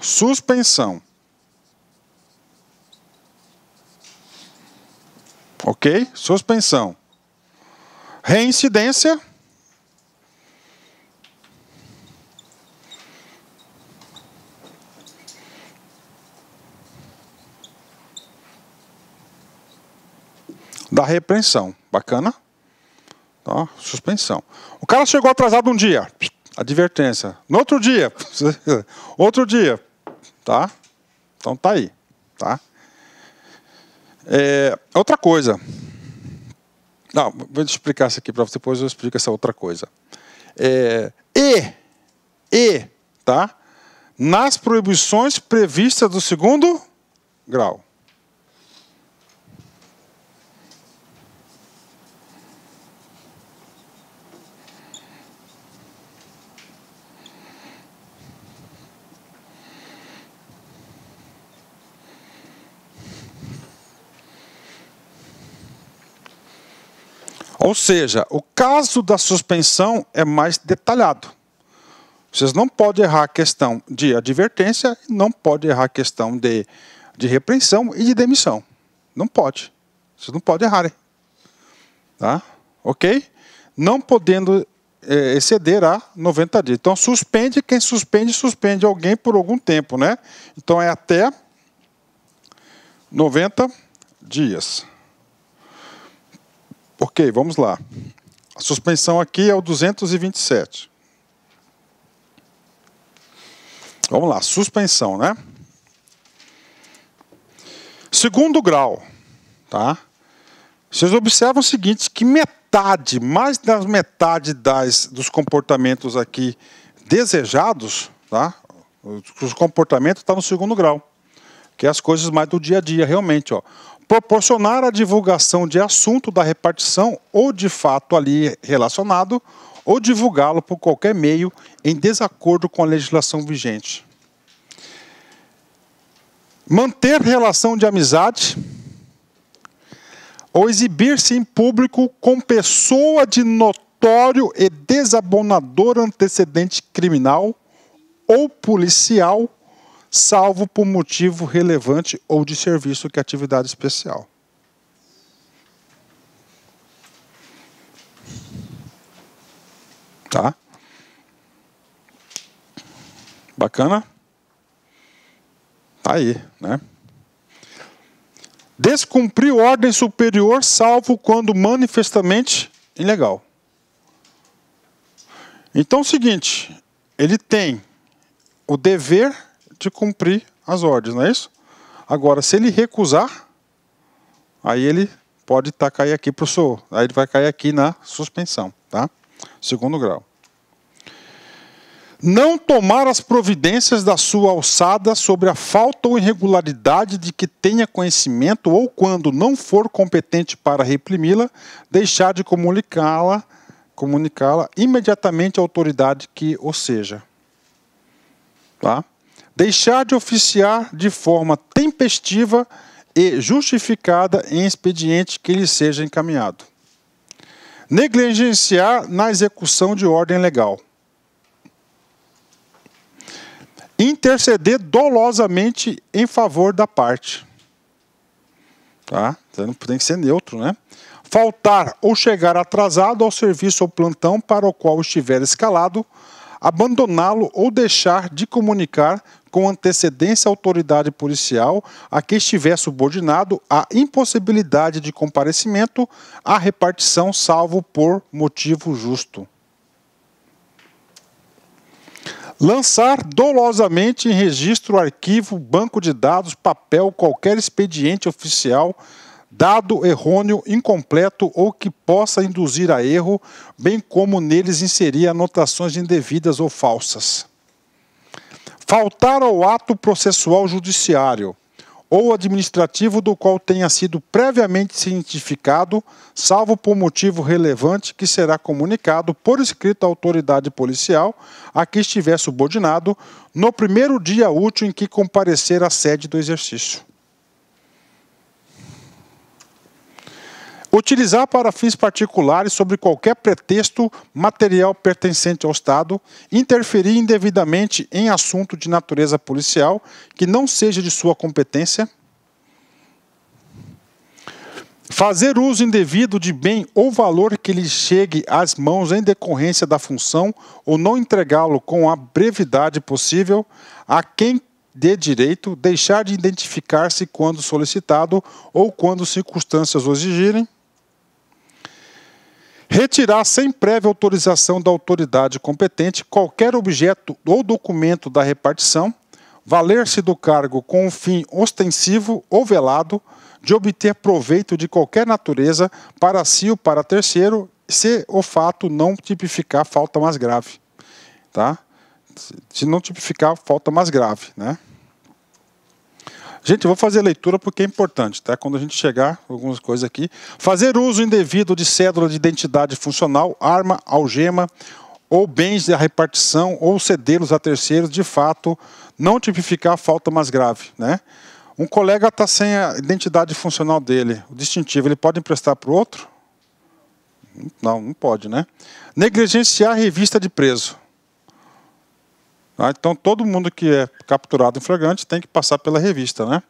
Suspensão. Ok? Suspensão. Reincidência. da repreensão. Bacana? Tá? Suspensão. O cara chegou atrasado um dia, advertência. No outro dia, tá? Então tá aí, tá? Outra coisa. Não, vou explicar isso aqui para você, depois eu explico essa outra coisa. Tá? Nas proibições previstas do 2º grau. Ou seja, o caso da suspensão é mais detalhado. Vocês não podem errar a questão de advertência, não podem errar a questão de repreensão e de demissão. Não pode. Vocês não podem errar. Tá? Ok? Não podendo exceder a 90 dias. Então, suspende, quem suspende, suspende alguém por algum tempo, né? Então, é até 90 dias. Ok, vamos lá. A suspensão aqui é o 227. Vamos lá, suspensão, né? 2º grau, tá? Vocês observam o seguinte, que mais da metade dos comportamentos aqui desejados, tá? Os comportamentos estão no 2º grau, que é as coisas mais do dia a dia, realmente, ó. Proporcionar a divulgação de assunto da repartição ou de fato ali relacionado, ou divulgá-lo por qualquer meio em desacordo com a legislação vigente. Manter relação de amizade ou exibir-se em público com pessoa de notório e desabonador antecedente criminal ou policial, salvo por motivo relevante ou de serviço, que é atividade especial. Tá? Bacana? Tá aí, né? Descumprir ordem superior, salvo quando manifestamente ilegal. Então é o seguinte, ele tem o dever de cumprir as ordens, não é isso? Agora, se ele recusar, aí ele pode cair aqui para o senhor. Aí ele vai cair aqui na suspensão, tá? 2º grau. Não tomar as providências da sua alçada sobre a falta ou irregularidade de que tenha conhecimento ou, quando não for competente para reprimi-la, deixar de comunicá-la imediatamente à autoridade que o seja. Tá? Deixar de oficiar de forma tempestiva e justificada em expediente que lhe seja encaminhado. Negligenciar na execução de ordem legal. Interceder dolosamente em favor da parte. Tá? Então, tem que ser neutro, né? Faltar ou chegar atrasado ao serviço ou plantão para o qual estiver escalado, abandoná-lo ou deixar de comunicar com antecedência à autoridade policial a que estiver subordinado a impossibilidade de comparecimento à repartição, salvo por motivo justo. Lançar dolosamente em registro, arquivo, banco de dados, papel, qualquer expediente oficial, dado errôneo, incompleto ou que possa induzir a erro, bem como neles inserir anotações indevidas ou falsas. Faltar ao ato processual judiciário ou administrativo do qual tenha sido previamente cientificado, salvo por motivo relevante que será comunicado por escrito à autoridade policial a que estiver subordinado no primeiro dia útil em que comparecer à sede do exercício. Utilizar para fins particulares, sob qualquer pretexto, material pertencente ao Estado, interferir indevidamente em assunto de natureza policial que não seja de sua competência, fazer uso indevido de bem ou valor que lhe chegue às mãos em decorrência da função ou não entregá-lo com a brevidade possível a quem dê direito, deixar de identificar-se quando solicitado ou quando circunstâncias o exigirem, Retirar sem prévia autorização da autoridade competente qualquer objeto ou documento da repartição, valer-se do cargo com um fim ostensivo ou velado de obter proveito de qualquer natureza para si ou para terceiro, se o fato não tipificar falta mais grave. Tá? Se não tipificar falta mais grave, né? Gente, eu vou fazer a leitura porque é importante, tá? Quando a gente chegar, algumas coisas aqui. Fazer uso indevido de cédula de identidade funcional, arma, algema ou bens da repartição ou cedê-los a terceiros, de fato, não tipificar a falta mais grave, né? Um colega está sem a identidade funcional dele, o distintivo, ele pode emprestar para o outro? Não, não pode, né? Negligenciar a revista de preso. Então, todo mundo que é capturado em flagrante tem que passar pela revista, né?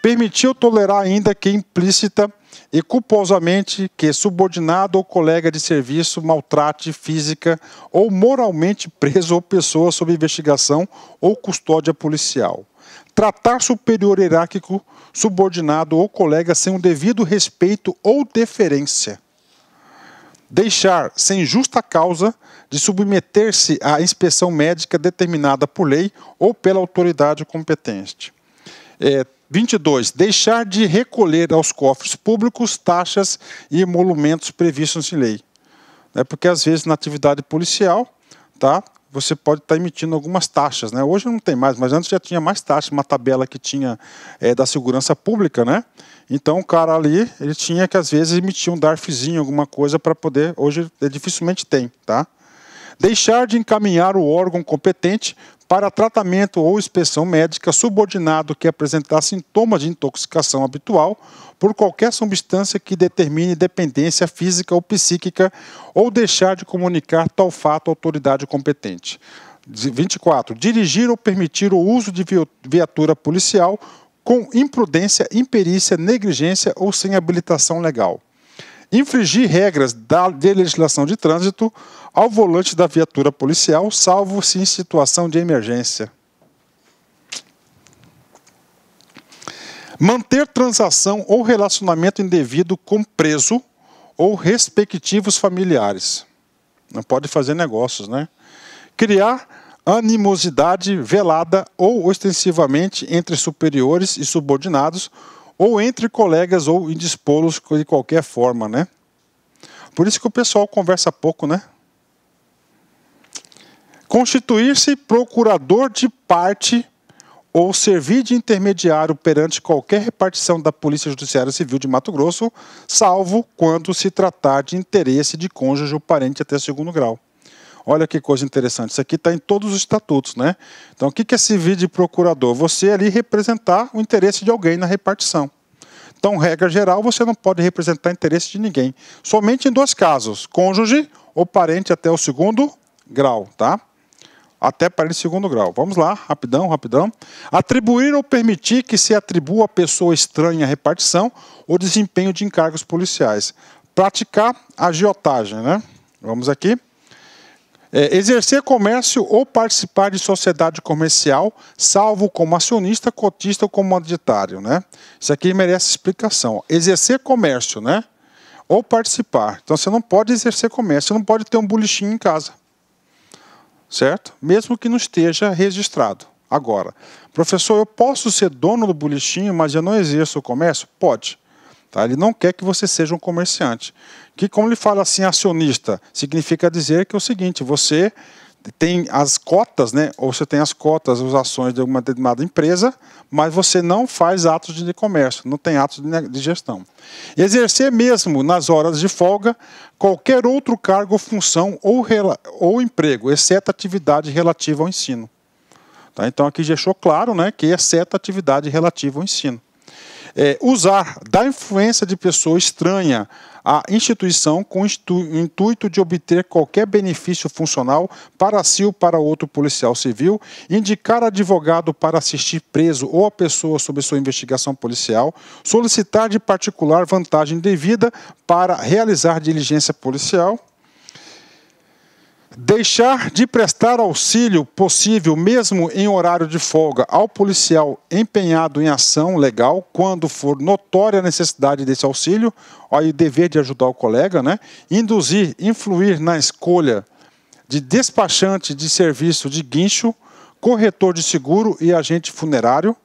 Permitir ou tolerar ainda que implícita e culposamente que subordinado ou colega de serviço maltrate física ou moralmente preso ou pessoa sob investigação ou custódia policial. Tratar superior hierárquico, subordinado ou colega sem o devido respeito ou deferência. Deixar, sem justa causa, de submeter-se à inspeção médica determinada por lei ou pela autoridade competente. 22. Deixar de recolher aos cofres públicos taxas e emolumentos previstos em lei. Porque, às vezes, na atividade policial, tá, você pode estar emitindo algumas taxas, né? Hoje não tem mais, mas antes já tinha mais taxas, uma tabela que tinha da segurança pública, né? Então, o cara ali, ele tinha que, às vezes, emitir um DARFzinho, alguma coisa para poder... Hoje, dificilmente tem, tá? Deixar de encaminhar o órgão competente para tratamento ou inspeção médica subordinado que apresentar sintomas de intoxicação habitual por qualquer substância que determine dependência física ou psíquica ou deixar de comunicar tal fato à autoridade competente. 24. Dirigir ou permitir o uso de viatura policial com imprudência, imperícia, negligência ou sem habilitação legal. Infringir regras de legislação de trânsito ao volante da viatura policial, salvo-se em situação de emergência. Manter transação ou relacionamento indevido com preso ou respectivos familiares. Não pode fazer negócios, né? Criar animosidade velada ou ostensivamente entre superiores e subordinados, ou entre colegas ou indispô-los de qualquer forma, né? Por isso que o pessoal conversa pouco, né? Constituir-se procurador de parte ou servir de intermediário perante qualquer repartição da Polícia Judiciária Civil de Mato Grosso, salvo quando se tratar de interesse de cônjuge ou parente até segundo grau. Olha que coisa interessante, isso aqui está em todos os estatutos, né? Então, o que é servir de procurador? Você ali representar o interesse de alguém na repartição. Então, regra geral, você não pode representar interesse de ninguém. Somente em dois casos, cônjuge ou parente até o segundo grau, tá? Até parente de segundo grau. Vamos lá, rapidão, rapidão. Atribuir ou permitir que se atribua a pessoa estranha a repartição ou desempenho de encargos policiais. Praticar agiotagem, né? Vamos aqui. Exercer comércio ou participar de sociedade comercial, salvo como acionista, cotista ou comanditário, né? Isso aqui merece explicação. Exercer comércio, né? Ou participar. Então, você não pode exercer comércio, você não pode ter um bolichinho em casa. Certo? Mesmo que não esteja registrado. Agora, professor, eu posso ser dono do bolichinho, mas eu não exerço o comércio? Pode. Tá? Ele não quer que você seja um comerciante. Que, como ele fala assim, acionista, significa dizer que é o seguinte, você tem as cotas, né? Ou você tem as cotas, as ações de uma determinada empresa, mas você não faz atos de comércio, não tem atos de gestão. Exercer mesmo, nas horas de folga, qualquer outro cargo, função ou emprego, exceto atividade relativa ao ensino. Tá? Então, aqui já deixou claro, né, que exceto atividade relativa ao ensino. Usar da influência de pessoa estranha à instituição com o intuito de obter qualquer benefício funcional para si ou para outro policial civil, indicar advogado para assistir preso ou a pessoa sob sua investigação policial, solicitar de particular vantagem devida para realizar diligência policial, Deixar de prestar auxílio possível, mesmo em horário de folga, ao policial empenhado em ação legal, quando for notória a necessidade desse auxílio, aí o dever de ajudar o colega, né? Induzir, influir na escolha de despachante de serviço de guincho, corretor de seguro e agente funerário,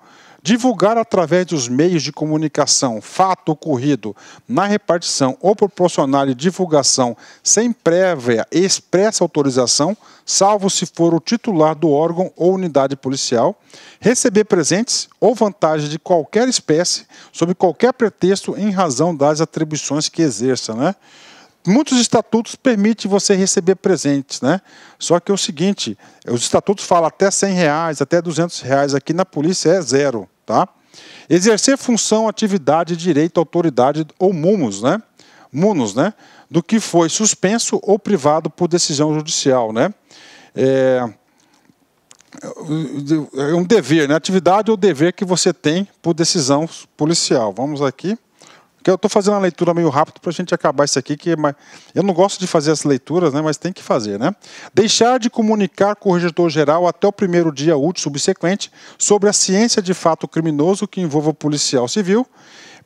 divulgar através dos meios de comunicação fato ocorrido na repartição ou proporcionar divulgação sem prévia e expressa autorização, salvo se for o titular do órgão ou unidade policial, receber presentes ou vantagens de qualquer espécie, sob qualquer pretexto, em razão das atribuições que exerça, né? Muitos estatutos permitem você receber presentes, né? Só que é o seguinte, os estatutos falam até R$100, até R$200, aqui na polícia é zero, tá? Exercer função, atividade, direito, autoridade ou munus, né? Do que foi suspenso ou privado por decisão judicial, né? É um dever, né? Atividade ou dever que você tem por decisão policial. Vamos aqui. Eu estou fazendo uma leitura meio rápido para a gente acabar isso aqui, eu não gosto de fazer as leituras, né, mas tem que fazer, né? Deixar de comunicar com o corregedor-geral até o primeiro dia útil subsequente sobre a ciência de fato criminoso que envolva o policial civil,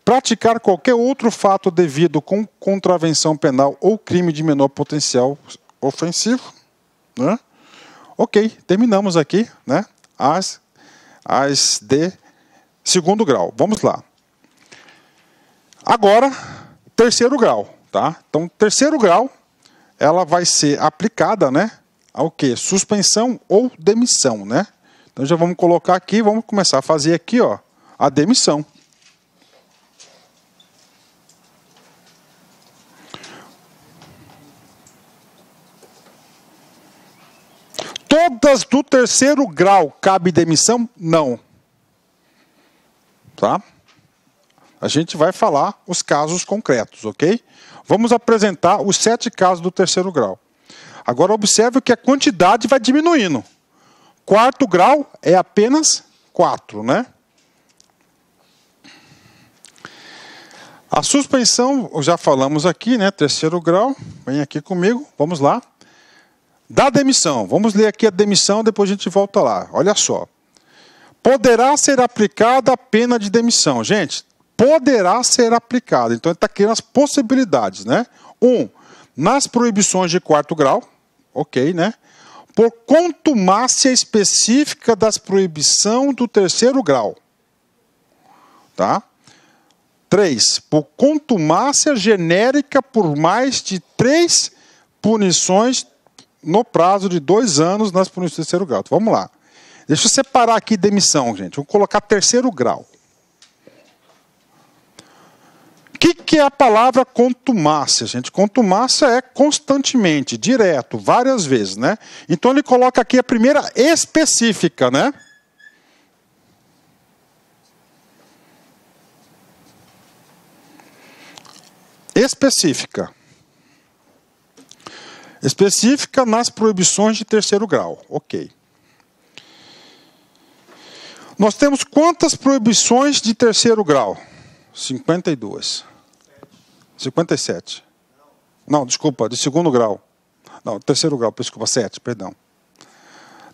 praticar qualquer outro fato devido com contravenção penal ou crime de menor potencial ofensivo, né? Ok, terminamos aqui, né? As de segundo grau. Vamos lá. Agora, terceiro grau, tá? Então, terceiro grau, ela vai ser aplicada, né, ao quê? Suspensão ou demissão, né? Então, já vamos colocar aqui, vamos começar a fazer aqui, ó, a demissão. Todas do terceiro grau cabe demissão? Não. Tá? A gente vai falar os casos concretos, ok? Vamos apresentar os 7 casos do terceiro grau. Agora, observe que a quantidade vai diminuindo. Quarto grau é apenas 4, né? A suspensão, já falamos aqui, né? Terceiro grau, vem aqui comigo, vamos lá. Da demissão, vamos ler aqui a demissão, depois a gente volta lá. Olha só. Poderá ser aplicada a pena de demissão. Gente, poderá ser aplicada. Então, ele está criando as possibilidades, né? 1. Nas proibições de quarto grau, ok, né? Por contumácia específica das proibições do terceiro grau. Tá? 3. Por contumácia genérica por mais de 3 punições no prazo de 2 anos nas punições do terceiro grau. Então, vamos lá. Deixa eu separar aqui demissão, gente. Vou colocar terceiro grau. O que é a palavra contumácia, gente? Contumácia é constantemente, direto, várias vezes, né? Então ele coloca aqui a primeira específica, né? Específica. Específica nas proibições de terceiro grau, ok. Nós temos quantas proibições de terceiro grau? 52. 57. Não, desculpa, de segundo grau. Não, terceiro grau, desculpa, 7, perdão.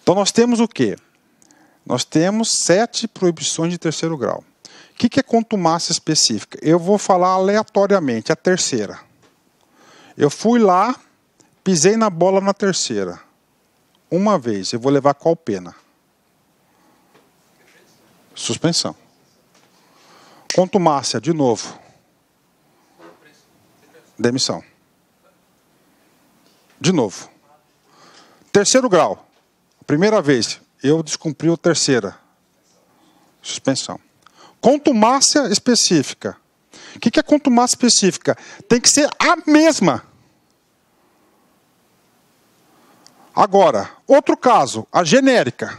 Então nós temos o quê? Nós temos 7 proibições de terceiro grau. O que é contumácia específica? Eu vou falar aleatoriamente, a terceira. Eu fui lá, pisei na bola na terceira. Uma vez, eu vou levar qual pena? Suspensão. Contumácia, de novo. Demissão. De novo. Terceiro grau. Primeira vez, eu descumpri a terceira. Suspensão. Contumácia específica. O que é contumácia específica? Tem que ser a mesma. Agora, outro caso, a genérica.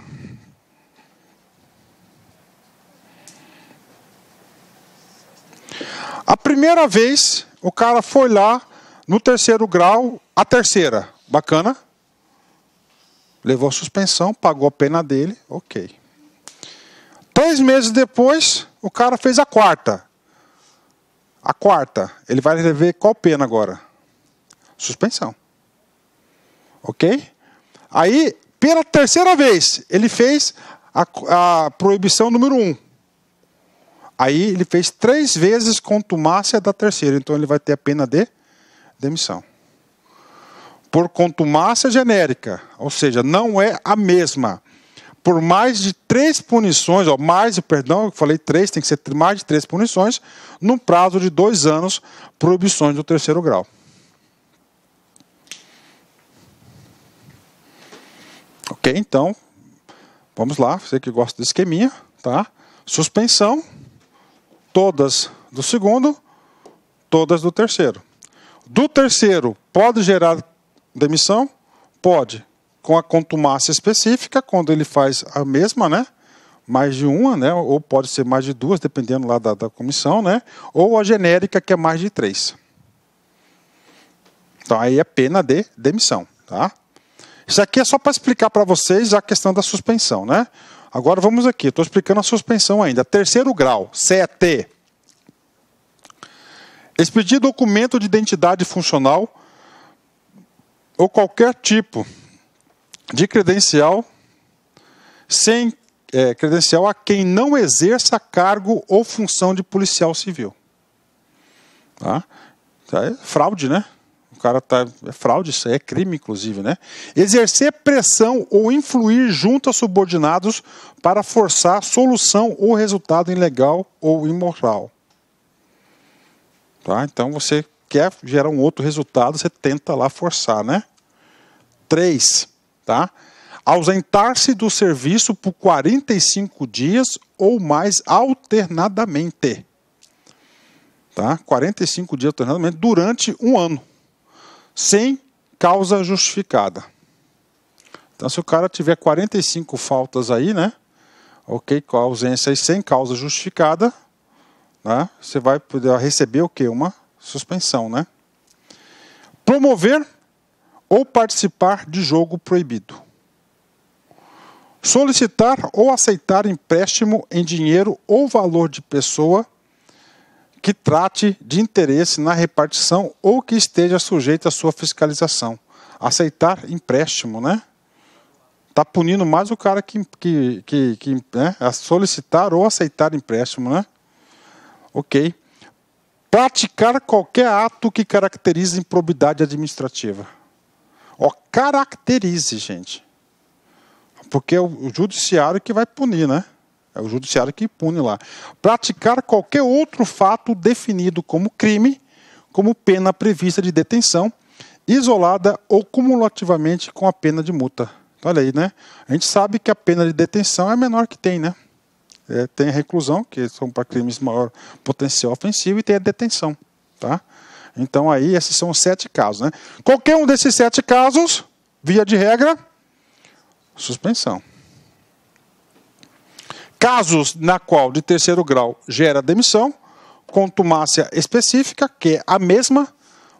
A primeira vez, o cara foi lá no terceiro grau, a terceira. Bacana. Levou a suspensão, pagou a pena dele, ok. 3 meses depois, o cara fez a quarta. A quarta, ele vai rever qual pena agora? Suspensão. Ok? Aí, pela terceira vez, ele fez a proibição número 1. Aí ele fez 3 vezes contumácia da terceira. Então ele vai ter a pena de demissão. Por contumácia genérica, ou seja, não é a mesma. Por mais de 3 punições, eu falei 3, tem que ser mais de 3 punições, num prazo de 2 anos, proibições do terceiro grau. Ok, então, vamos lá, você que gosta do esqueminha, tá? Suspensão, todas do segundo, todas do terceiro. Do terceiro, pode gerar demissão? Pode. Com a contumácia específica, quando ele faz a mesma, né? Mais de uma, né? Ou pode ser mais de 2, dependendo lá da comissão, né? Ou a genérica, que é mais de 3. Então, aí é pena de demissão, tá? Isso aqui é só para explicar para vocês a questão da suspensão, né? Agora vamos aqui, estou explicando a suspensão ainda. Terceiro grau, CET. Expedir documento de identidade funcional ou qualquer tipo de credencial credencial a quem não exerça cargo ou função de policial civil. Tá? Isso é fraude, né? O cara é fraude, isso aí é crime, inclusive, né? Exercer pressão ou influir junto a subordinados para forçar solução ou resultado ilegal ou imoral. Tá? Então, você quer gerar um outro resultado, você tenta lá forçar, né? 3. Tá? Ausentar-se do serviço por 45 dias ou mais alternadamente. Tá? 45 dias alternadamente durante 1 ano. Sem causa justificada. Então, se o cara tiver 45 faltas aí, né? Ok, com a ausência aí sem causa justificada, né? Você vai poder receber o quê? Uma suspensão, né? Promover ou participar de jogo proibido. Solicitar ou aceitar empréstimo em dinheiro ou valor de pessoa que trate de interesse na repartição ou que esteja sujeito à sua fiscalização. Aceitar empréstimo, né? Está punindo mais o cara que né? A solicitar ou aceitar empréstimo, né? Ok. Praticar qualquer ato que caracterize improbidade administrativa. Ó, caracterize, gente. Porque é o judiciário que vai punir, né? É o judiciário que pune lá. Praticar qualquer outro fato definido como crime, como pena prevista de detenção, isolada ou cumulativamente com a pena de multa. Olha aí, né? A gente sabe que a pena de detenção é a menor que tem, né? Tem a reclusão, que são para crimes de maior potencial ofensivo, e tem a detenção, tá? Então aí, esses são os 7 casos, né? Qualquer um desses 7 casos, via de regra, suspensão. Casos na qual de terceiro grau gera demissão, contumácia específica, que é a mesma,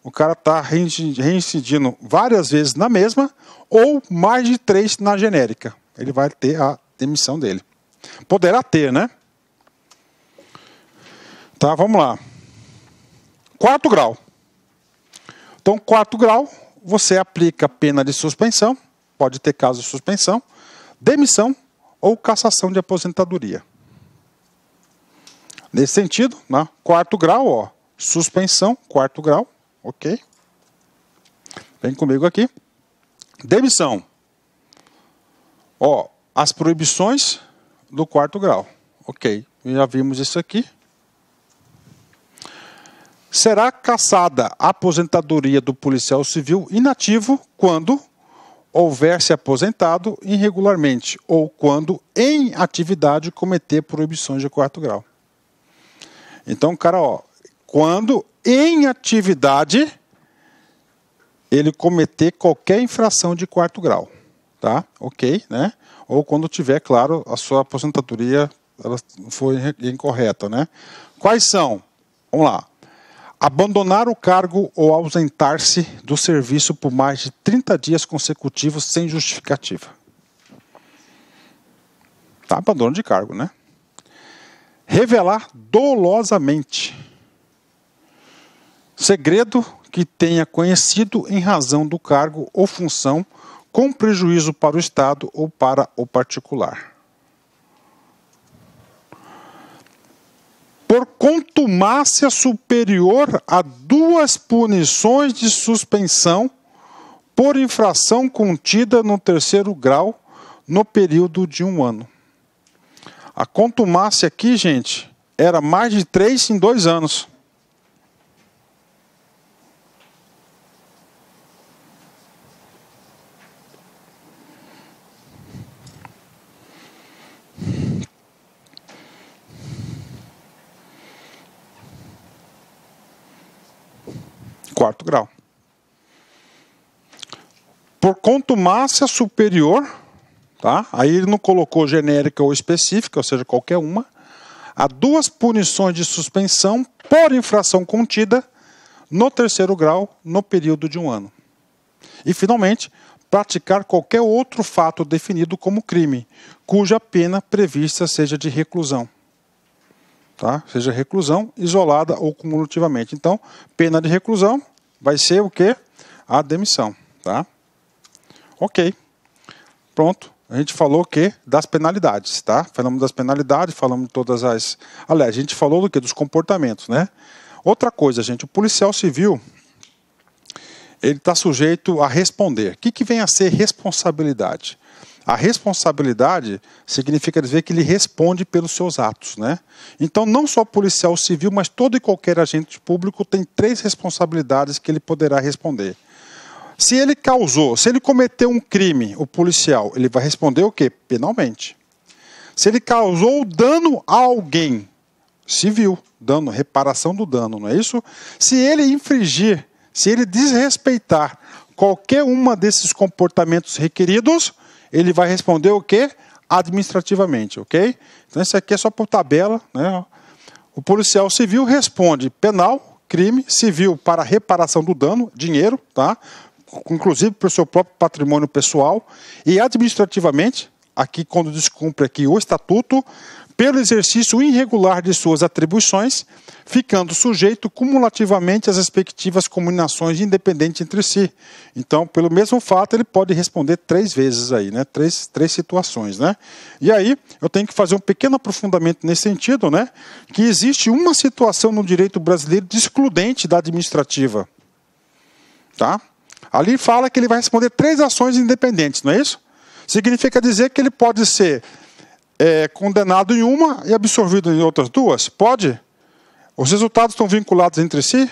o cara está reincidindo várias vezes na mesma, ou mais de 3 na genérica. Ele vai ter a demissão dele. Poderá ter, né? Tá, vamos lá. 4º grau. Então, 4º grau, você aplica pena de suspensão, pode ter caso de suspensão, demissão ou cassação de aposentadoria. Nesse sentido, né? 4º grau, ó, suspensão, 4º grau, ok? Vem comigo aqui. Demissão. Ó, as proibições do 4º grau, ok? Já vimos isso aqui. Será cassada a aposentadoria do policial civil inativo quando houver se aposentado irregularmente ou quando em atividade cometer proibições de 4º grau. Então, cara, ó, quando em atividade ele cometer qualquer infração de 4º grau, tá? Ok, né? Ou quando tiver, claro, a sua aposentadoria ela foi incorreta, né? Quais são? Vamos lá. Abandonar o cargo ou ausentar-se do serviço por mais de 30 dias consecutivos sem justificativa. Tá, abandono de cargo, né? Revelar dolosamente segredo que tenha conhecido em razão do cargo ou função, com prejuízo para o Estado ou para o particular. Por contumácia superior a 2 punições de suspensão por infração contida no 3º grau no período de 1 ano. A contumácia aqui, gente, era mais de 3 em 2 anos. Quarto grau. Por contumácia superior, tá? Aí ele não colocou genérica ou específica, ou seja, qualquer uma, a 2 punições de suspensão por infração contida no 3º grau no período de 1 ano. E, finalmente, praticar qualquer outro fato definido como crime, cuja pena prevista seja de reclusão. Tá? Seja reclusão isolada ou cumulativamente. Então, pena de reclusão vai ser o quê? A demissão. Tá? Ok. Pronto. A gente falou o quê? Das penalidades. Tá? Falamos das penalidades, falamos de todas as... Aliás, a gente falou do quê? Dos comportamentos. Né? Outra coisa, gente, o policial civil, ele está sujeito a responder. O que vem a ser responsabilidade? A responsabilidade significa dizer que ele responde pelos seus atos, né? Então, não só o policial civil, mas todo e qualquer agente público tem 3 responsabilidades que ele poderá responder. Se ele cometeu um crime, o policial, ele vai responder o quê? Penalmente. Se ele causou dano a alguém, civil, dano, reparação do dano, não é isso? Se ele infringir, se ele desrespeitar qualquer uma desses comportamentos requeridos, ele vai responder o quê? Administrativamente, ok? Então, isso aqui é só por tabela, né? O policial civil responde penal, crime, civil para reparação do dano, dinheiro, tá? Inclusive para o seu próprio patrimônio pessoal, e administrativamente, aqui quando descumpre aqui o estatuto, pelo exercício irregular de suas atribuições, ficando sujeito cumulativamente às respectivas combinações independentes entre si. Então, pelo mesmo fato, ele pode responder 3 vezes aí, né? Três situações, né? E aí, eu tenho que fazer um pequeno aprofundamento nesse sentido, né? Que existe uma situação no direito brasileiro de excludente da administrativa. Tá? Ali fala que ele vai responder 3 ações independentes, não é isso? Significa dizer que ele pode ser condenado em uma e absolvido em outras 2? Pode? Os resultados estão vinculados entre si?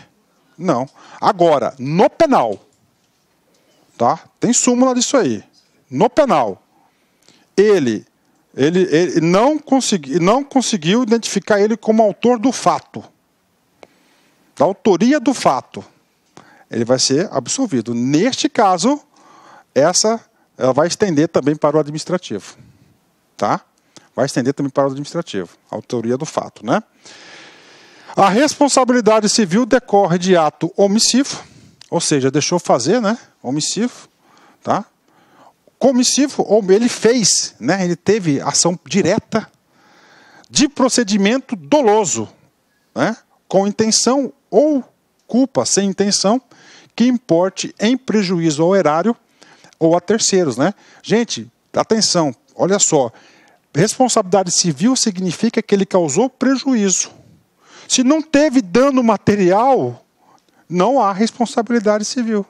Não. Agora, no penal, tá? Tem súmula disso aí. No penal, ele não conseguiu identificar ele como autor do fato, da autoria do fato. Ele vai ser absolvido. Neste caso, ela vai estender também para o administrativo. Tá? Vai estender também para o administrativo, a autoria do fato, né? A responsabilidade civil decorre de ato omissivo, ou seja, deixou fazer, né? Omissivo, tá? Comissivo, ou ele fez, né? Ele teve ação direta de procedimento doloso, né? Com intenção ou culpa sem intenção, que importe em prejuízo ao erário ou a terceiros, né? Gente, atenção, olha só. Responsabilidade civil significa que ele causou prejuízo. Se não teve dano material, não há responsabilidade civil.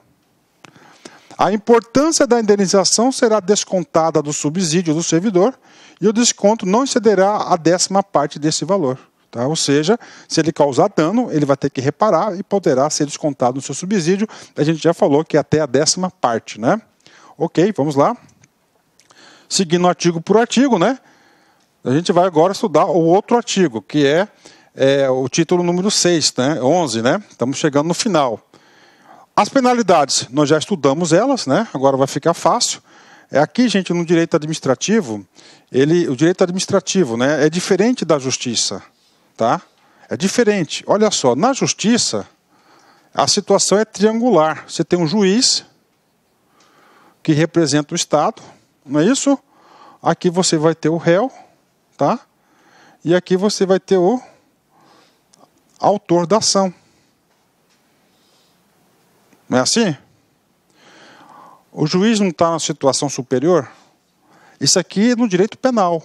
A importância da indenização será descontada do subsídio do servidor e o desconto não excederá a 10ª parte desse valor. Tá? Ou seja, se ele causar dano, ele vai ter que reparar e poderá ser descontado no seu subsídio. A gente já falou que é até a 10ª parte, né? Ok, vamos lá. Seguindo artigo por artigo, né? A gente vai agora estudar o outro artigo, que é o título número 6, né? 11, né? Estamos chegando no final. As penalidades, nós já estudamos elas, né? Agora vai ficar fácil. Aqui, gente, no direito administrativo, o direito administrativo, né, é diferente da justiça, tá? É diferente. Olha só, na justiça, a situação é triangular. Você tem um juiz que representa o Estado, não é isso? Aqui você vai ter o réu, tá? E aqui você vai ter o autor da ação. Não é assim? O juiz não está na situação superior? Isso aqui é no direito penal.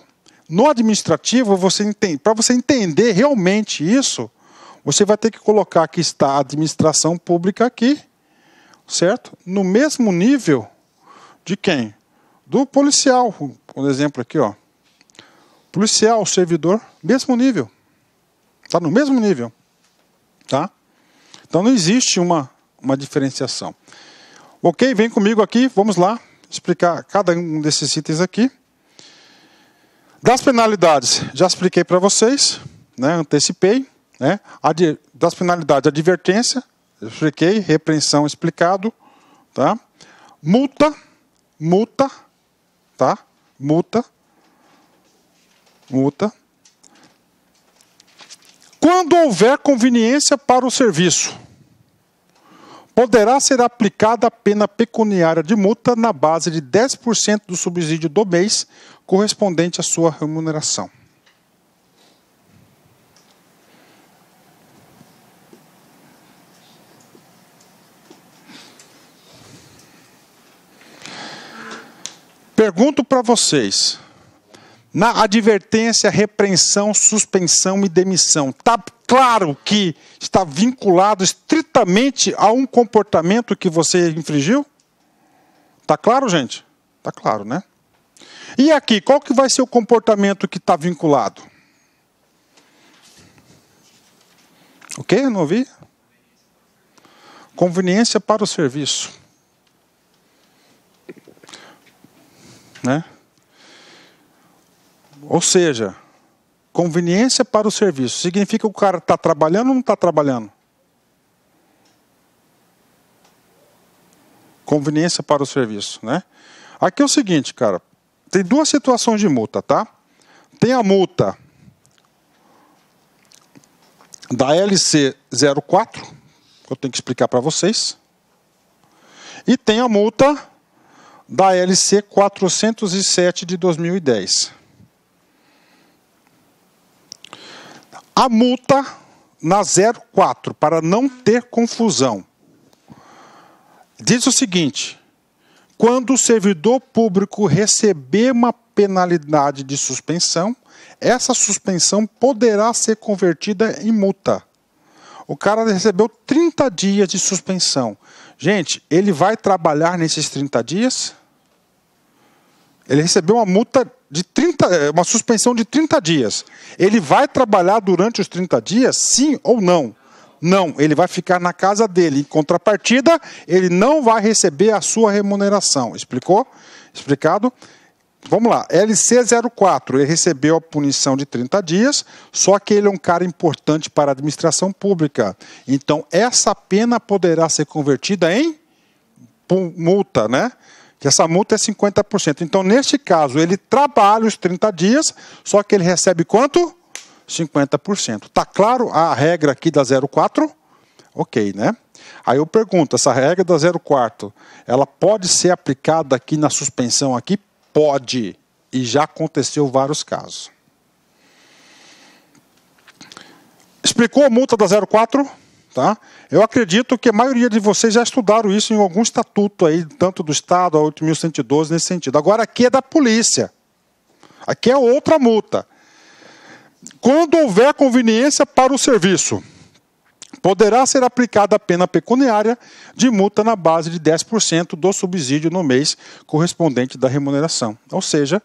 No administrativo, para você entender realmente isso, você vai ter que colocar que está a administração pública aqui, certo? No mesmo nível de quem? Do policial. Por exemplo aqui, ó. Policial, servidor, mesmo nível. Está no mesmo nível. Tá? Então não existe uma diferenciação. Ok? Vem comigo aqui, vamos lá explicar cada um desses itens aqui. Das penalidades, já expliquei para vocês, né? Antecipei. Né? Das penalidades, advertência, expliquei, repreensão explicado. Tá? Multa, tá? Multa. Quando houver conveniência para o serviço, poderá ser aplicada a pena pecuniária de multa na base de 10% do subsídio do mês correspondente à sua remuneração. Pergunto para vocês, na advertência, repreensão, suspensão e demissão, está claro que está vinculado estritamente a um comportamento que você infringiu? Está claro, gente? Está claro, né? E aqui, qual que vai ser o comportamento que está vinculado? O quê? Eu não ouvi? Conveniência para o serviço. Né? Ou seja, conveniência para o serviço. Significa que o cara está trabalhando ou não está trabalhando? Conveniência para o serviço, né? Aqui é o seguinte, cara. Tem duas situações de multa, tá? Tem a multa da LC 04, que eu tenho que explicar para vocês. E tem a multa da LC 407 de 2010. A multa na 04, para não ter confusão, diz o seguinte: quando o servidor público receber uma penalidade de suspensão, essa suspensão poderá ser convertida em multa. O cara recebeu 30 dias de suspensão. Gente, ele vai trabalhar nesses 30 dias? Ele recebeu uma multa de uma suspensão de 30 dias. Ele vai trabalhar durante os 30 dias, sim ou não? Não, ele vai ficar na casa dele. Em contrapartida, ele não vai receber a sua remuneração. Explicou? Explicado? Vamos lá. LC04, ele recebeu a punição de 30 dias, só que ele é um cara importante para a administração pública. Então, essa pena poderá ser convertida em multa, né? Que essa multa é 50%. Então, neste caso, ele trabalha os 30 dias, só que ele recebe quanto? 50%. Está claro a regra aqui da 04? Ok, né? Aí eu pergunto, essa regra da 04, ela pode ser aplicada aqui na suspensão aqui? Pode. E já aconteceu vários casos. Explicou a multa da 04? Tá? Eu acredito que a maioria de vocês já estudaram isso em algum estatuto aí, tanto do Estado, a 8.112, nesse sentido. Agora aqui é da polícia. Aqui é outra multa. Quando houver conveniência para o serviço, poderá ser aplicada a pena pecuniária de multa na base de 10% do subsídio no mês correspondente da remuneração. Ou seja,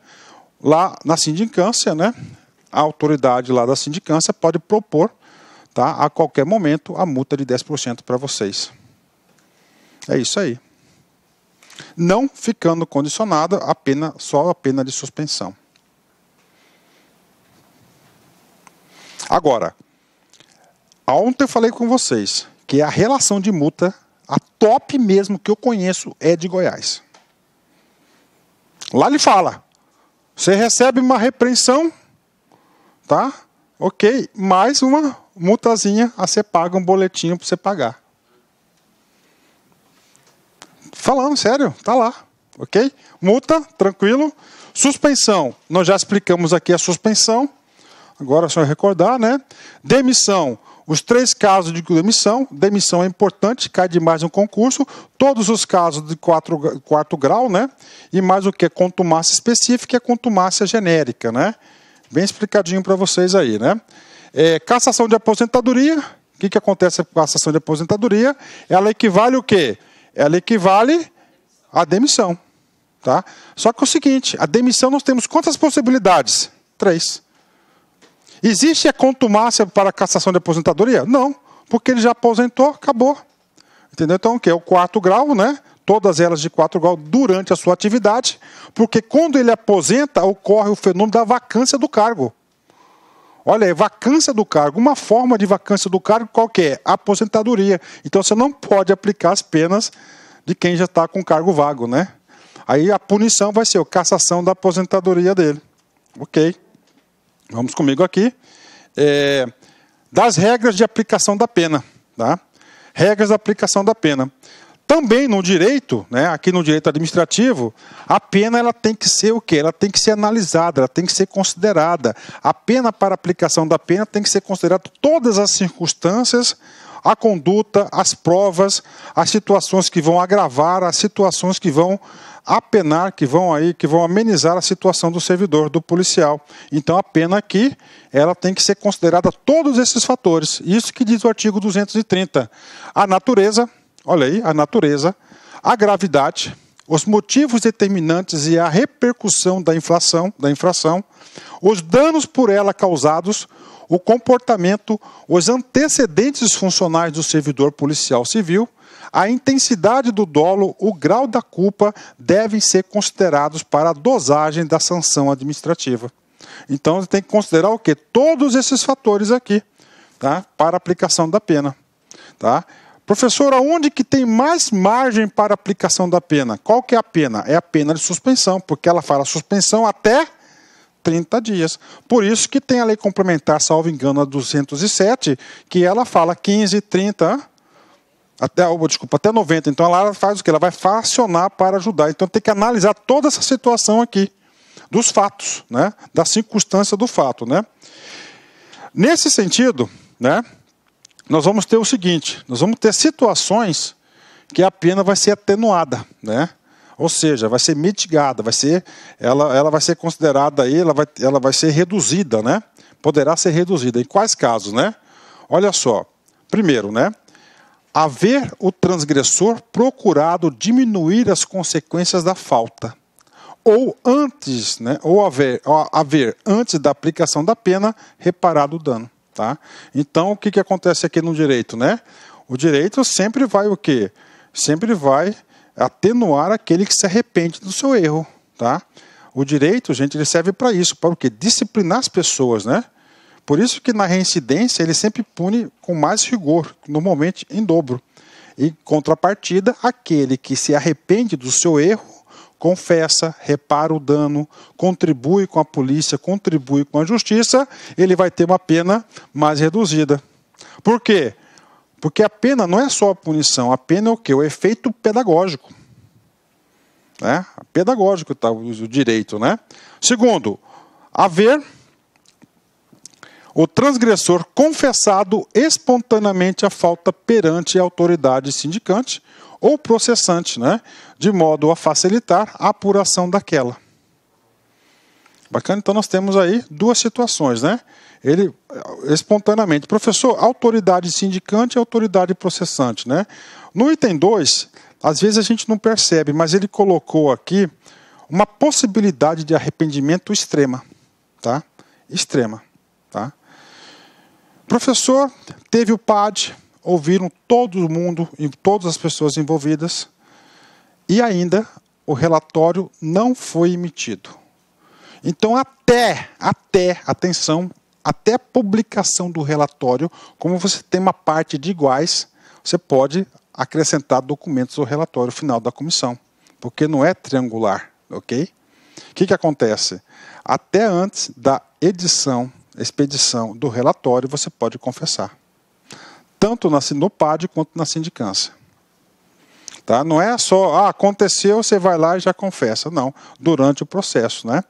lá na sindicância, né, a autoridade lá da sindicância pode propor, tá, a qualquer momento a multa de 10% para vocês. É isso aí. Não ficando condicionada só a pena de suspensão. Agora, ontem eu falei com vocês que a relação de multa, a top mesmo que eu conheço, é de Goiás. Lá ele fala, você recebe uma repreensão, tá? Ok, mais uma multazinha a ser paga, um boletinho para você pagar. Falando sério, tá lá, ok? Multa, tranquilo. Suspensão, nós já explicamos aqui a suspensão. Agora é só recordar, né? Demissão, Os 3 casos de demissão é importante, cai demais no concurso, todos os casos de quarto grau, né? E mais o que? Contumácia específica e contumácia genérica, né? Bem explicadinho para vocês aí, né? Cassação de aposentadoria, o que acontece com a cassação de aposentadoria? Ela equivale o quê? Ela equivale à demissão, tá? Só que é o seguinte, a demissão nós temos quantas possibilidades? 3. Existe a contumácia para a cassação de aposentadoria? Não, porque ele já aposentou, acabou. Entendeu? Então, o que? É o 4º grau, né? Todas elas de 4º grau durante a sua atividade, porque quando ele aposenta, ocorre o fenômeno da vacância do cargo. Olha aí, vacância do cargo. Uma forma de vacância do cargo, qual que é? Aposentadoria. Então, você não pode aplicar as penas de quem já está com cargo vago, né? Aí a punição vai ser a cassação da aposentadoria dele. Ok. Vamos comigo aqui. Das regras de aplicação da pena. Tá? Regras de aplicação da pena. Também no direito, né, aqui no direito administrativo, a pena ela tem que ser o quê? Ela tem que ser analisada, ela tem que ser considerada. A pena para aplicação da pena tem que ser considerada todas as circunstâncias, a conduta, as provas, as situações que vão agravar, as situações que vão apenar, que vão amenizar a situação do servidor, do policial. Então a pena aqui, ela tem que ser considerada todos esses fatores. Isso que diz o artigo 230. A natureza, olha aí, a natureza, a gravidade, os motivos determinantes e a repercussão da infração, os danos por ela causados, o comportamento, os antecedentes funcionais do servidor policial civil, a intensidade do dolo, o grau da culpa devem ser considerados para a dosagem da sanção administrativa. Então, você tem que considerar o quê? Todos esses fatores aqui, tá? Para a aplicação da pena. Tá? Professor, aonde que tem mais margem para a aplicação da pena? Qual que é a pena? É a pena de suspensão, porque ela fala suspensão até 30 dias. Por isso que tem a lei complementar, salvo engano, a 207, que ela fala 15, 30... Até 90. Então, ela faz o quê? Ela vai fracionar para ajudar. Então, tem que analisar toda essa situação aqui, dos fatos, né? Da circunstância do fato, né? Nesse sentido, né? Nós vamos ter o seguinte, nós vamos ter situações que a pena vai ser atenuada, né? Ou seja, vai ser mitigada, ela vai ser considerada aí, ela vai ser reduzida, né? Poderá ser reduzida. Em quais casos, né? Olha só. Primeiro, né? Haver o transgressor procurado diminuir as consequências da falta. Ou antes, né, ou haver antes da aplicação da pena, reparado o dano. Tá? Então, o que acontece aqui no direito? Né? O direito sempre vai o quê? Sempre vai atenuar aquele que se arrepende do seu erro. Tá? O direito, gente, ele serve para isso, para o quê? Disciplinar as pessoas, né? Por isso que na reincidência ele sempre pune com mais rigor, normalmente em dobro. E contrapartida, aquele que se arrepende do seu erro, confessa, repara o dano, contribui com a polícia, contribui com a justiça, ele vai ter uma pena mais reduzida. Por quê? Porque a pena não é só a punição, a pena é o quê? O efeito pedagógico. Né? Pedagógico tá, o direito, né? Segundo, haver o transgressor confessado espontaneamente a falta perante a autoridade sindicante ou processante, né? De modo a facilitar a apuração daquela. Bacana? Então nós temos aí duas situações, né? Ele, espontaneamente, professor, autoridade sindicante e autoridade processante, né? No item 2, às vezes a gente não percebe, mas ele colocou aqui uma possibilidade de arrependimento extrema, tá? Extrema, tá? Professor, teve o PAD, ouviram todo mundo, todas as pessoas envolvidas, e ainda o relatório não foi emitido. Então, atenção, até a publicação do relatório, como você tem uma parte de iguais, você pode acrescentar documentos ao relatório final da comissão, porque não é triangular, ok? O que acontece? Até antes da expedição do relatório, você pode confessar. Tanto no PAD quanto na sindicância. Tá? Não é só, aconteceu, você vai lá e já confessa. Não, durante o processo. Né?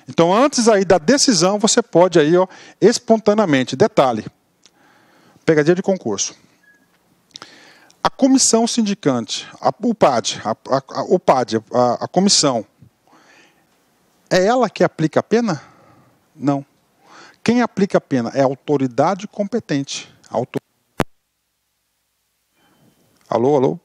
Então, antes aí da decisão, você pode aí, espontaneamente. Detalhe, pegadinha de concurso. A comissão sindicante, o PAD, a comissão, é ela que aplica a pena? Não. Quem aplica a pena é a autoridade competente. Alô?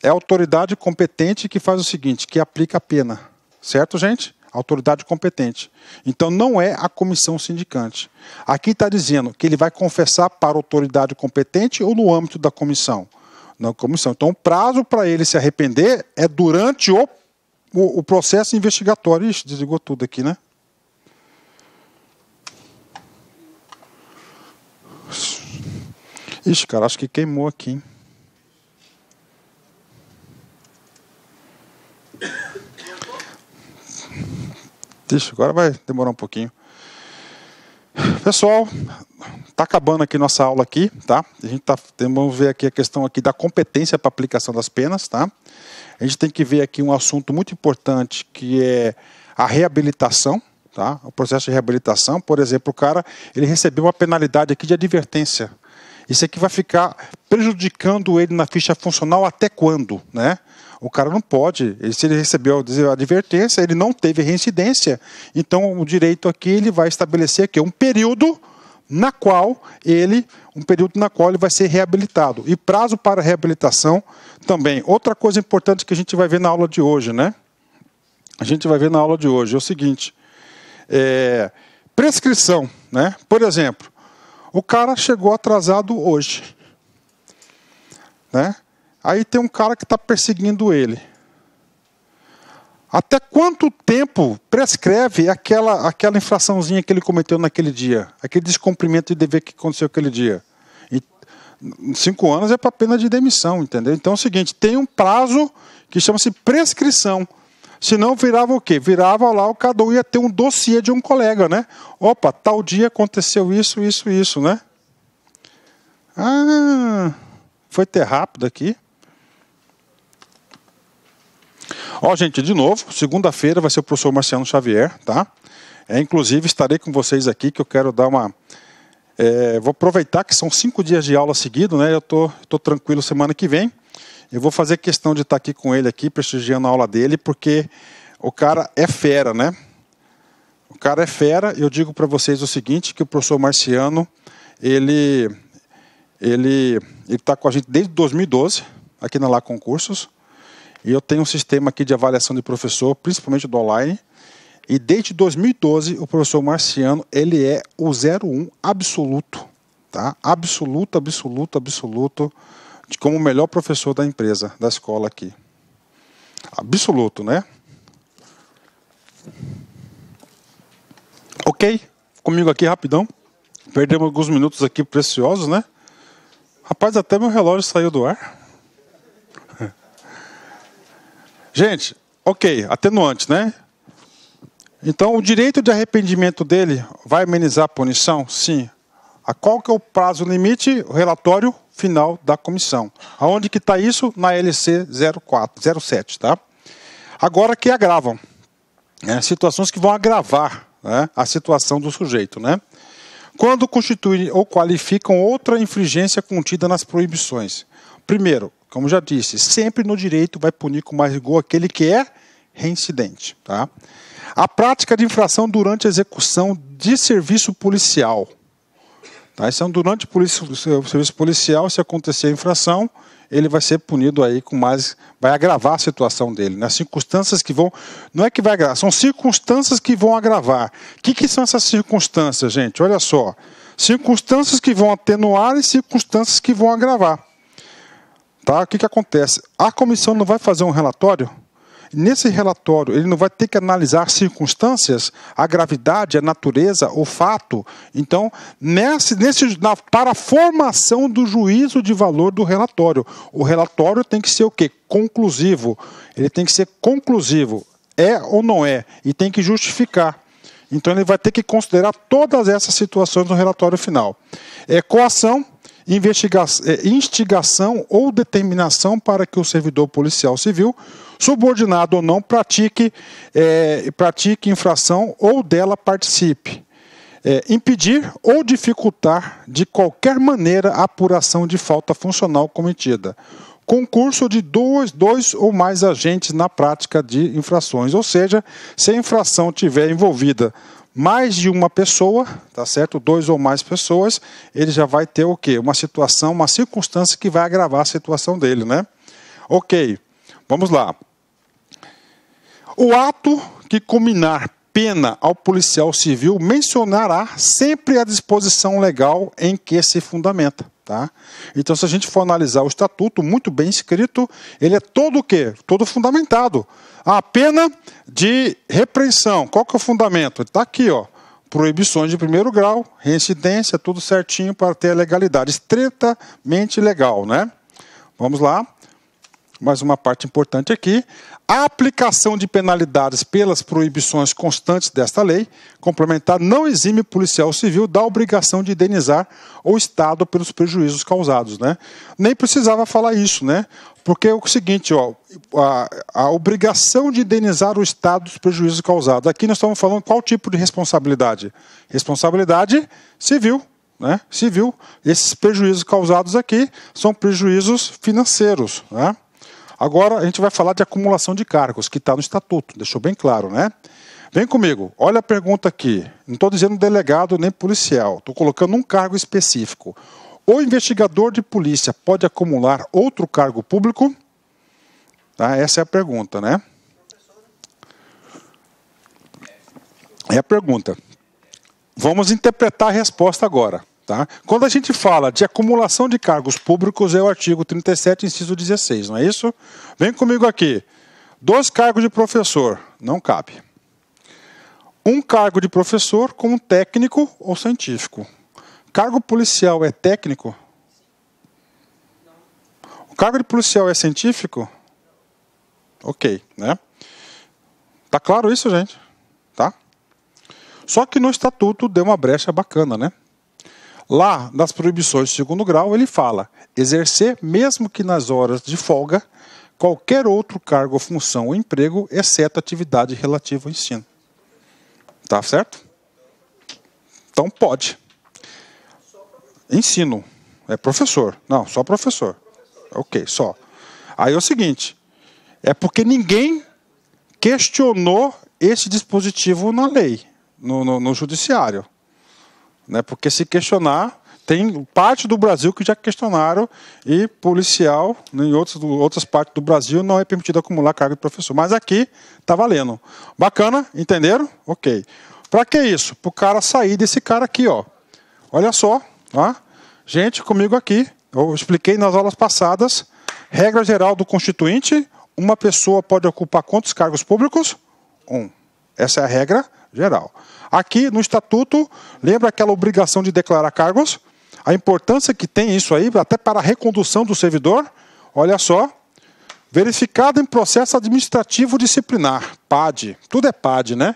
É a autoridade competente que faz o seguinte, que aplica a pena. Certo, gente? Autoridade competente. Então, não é a comissão sindicante. Aqui está dizendo que ele vai confessar para a autoridade competente ou no âmbito da comissão? Na comissão. Então, o prazo para ele se arrepender é durante o processo investigatório. Ixi, desligou tudo aqui, né? Ixi, cara, acho que queimou aqui, hein? Ixi, agora vai demorar um pouquinho. Pessoal, está acabando aqui nossa aula aqui, tá? Vamos ver aqui a questão aqui da competência para aplicação das penas, tá? A gente tem que ver aqui um assunto muito importante que é a reabilitação, tá? O processo de reabilitação, por exemplo, o cara, ele recebeu uma penalidade aqui de advertência. Isso aqui vai ficar prejudicando ele na ficha funcional até quando, né? O cara não pode, se ele recebeu a advertência, ele não teve reincidência, então o direito aqui ele vai estabelecer aqui um período na qual ele vai ser reabilitado. E prazo para reabilitação também. Outra coisa importante que a gente vai ver na aula de hoje, né? A gente vai ver na aula de hoje é o seguinte, prescrição, né? Por exemplo, o cara chegou atrasado hoje, né? Aí tem um cara que está perseguindo ele. Até quanto tempo prescreve aquela infraçãozinha que ele cometeu naquele dia? Aquele descumprimento de dever que aconteceu aquele dia? E 5 anos é para pena de demissão, entendeu? Então é o seguinte, tem um prazo que chama-se prescrição. Senão virava o quê? Virava lá, cada um ia ter um dossiê de um colega, né? Opa, tal dia aconteceu isso, né? Ah, foi ter rápido aqui. Ó, gente, de novo, segunda-feira vai ser o professor Marciano Xavier, tá? Inclusive, estarei com vocês aqui, que eu quero dar uma... vou aproveitar que são 5 dias de aula seguido, né? Eu tô tranquilo semana que vem. Eu vou fazer questão de estar aqui com ele, aqui, prestigiando a aula dele, porque o cara é fera, né? O cara é fera. Eu digo para vocês o seguinte, que o professor Marciano, ele está com a gente desde 2012, aqui na Lá Concursos. E eu tenho um sistema aqui de avaliação de professor, principalmente do online. E desde 2012, o professor Marciano, ele é o 01 absoluto. Tá? Absoluto, de como o melhor professor da empresa, da escola aqui. Absoluto, né? Ok? Comigo aqui rapidão. Perdemos alguns minutos aqui preciosos, né? Rapaz, até meu relógio saiu do ar. Gente, ok, atenuante, né? Então, o direito de arrependimento dele vai amenizar a punição? Sim. A qual que é o prazo limite? O relatório final da comissão. Aonde que está isso? Na LC 07, tá? Agora que agravam. Situações que vão agravar, né, a situação do sujeito, né? Quando constituem ou qualificam outra infringência contida nas proibições. Primeiro, como já disse, sempre no direito vai punir com mais rigor aquele que é reincidente. Tá? A prática de infração durante a execução de serviço policial. Tá? Então, durante o serviço policial, se acontecer a infração, ele vai ser punido aí com mais... Vai agravar a situação dele. Né? Circunstâncias que vão... Não é que vai agravar, são circunstâncias que vão agravar. O que são essas circunstâncias, gente? Olha só. Circunstâncias que vão atenuar e circunstâncias que vão agravar. Tá? O que acontece? A comissão não vai fazer um relatório? Nesse relatório, ele não vai ter que analisar circunstâncias, a gravidade, a natureza, o fato. Então, para a formação do juízo de valor do relatório, o relatório tem que ser o quê? Conclusivo. Ele tem que ser conclusivo. É ou não é? E tem que justificar. Então, ele vai ter que considerar todas essas situações no relatório final. Coação, instigação ou determinação para que o servidor policial civil, subordinado ou não, pratique infração ou dela participe. impedir ou dificultar de qualquer maneira a apuração de falta funcional cometida. Concurso de dois ou mais agentes na prática de infrações. Ou seja, se a infração tiver envolvida mais de uma pessoa, tá certo? 2 ou mais pessoas, ele já vai ter o quê? Uma situação, uma circunstância que vai agravar a situação dele, né? Ok, vamos lá. O ato que combinar pena ao policial civil mencionará sempre a disposição legal em que se fundamenta. Tá? Então, se a gente for analisar o estatuto, muito bem escrito, ele é todo o quê? Todo fundamentado. A pena de repreensão, qual que é o fundamento? Está aqui, ó, proibições de primeiro grau, reincidência, tudo certinho para ter a legalidade, estritamente legal, né? Vamos lá. Mais uma parte importante aqui. A aplicação de penalidades pelas proibições constantes desta lei complementar não exime o policial civil da obrigação de indenizar o Estado pelos prejuízos causados, né? Nem precisava falar isso, né? Porque é o seguinte, ó, a obrigação de indenizar o Estado dos prejuízos causados. Aqui nós estamos falando qual tipo de responsabilidade? Responsabilidade civil, né? Civil. Esses prejuízos causados aqui são prejuízos financeiros, né? Agora a gente vai falar de acumulação de cargos, que está no estatuto, deixou bem claro, né? Vem comigo, olha a pergunta aqui. Não estou dizendo delegado nem policial, estou colocando um cargo específico. O investigador de polícia pode acumular outro cargo público? Tá? Essa é a pergunta, né? É a pergunta. Vamos interpretar a resposta agora. Tá? Quando a gente fala de acumulação de cargos públicos, é o artigo 37, inciso 16, não é isso? Vem comigo aqui. 2 cargos de professor, não cabe. 1 cargo de professor como técnico ou científico. Cargo policial é técnico? O cargo de policial é científico? Ok, né? Tá claro isso, gente? Tá? Só que no estatuto deu uma brecha bacana, né? Lá, nas proibições de segundo grau, ele fala: exercer, mesmo que nas horas de folga, qualquer outro cargo, função ou emprego, exceto atividade relativa ao ensino. Tá certo? Então pode. Ensino. É professor. Não, só professor. Ok, só. Aí é o seguinte, é porque ninguém questionou esse dispositivo na lei, no judiciário. Né? Porque se questionar, tem parte do Brasil que já questionaram e policial, em outras partes do Brasil, não é permitido acumular cargo de professor. Mas aqui está valendo. Bacana? Entenderam? Ok. Para que isso? Para o cara sair desse cara aqui, ó. Olha só. Ó. Gente, comigo aqui. Eu expliquei nas aulas passadas. Regra geral do Constituinte. Uma pessoa pode ocupar quantos cargos públicos? 1. Essa é a regra geral. Aqui no Estatuto, lembra aquela obrigação de declarar cargos? A importância que tem isso aí, até para a recondução do servidor. Olha só. Verificado em processo administrativo disciplinar. PAD. Tudo é PAD, né?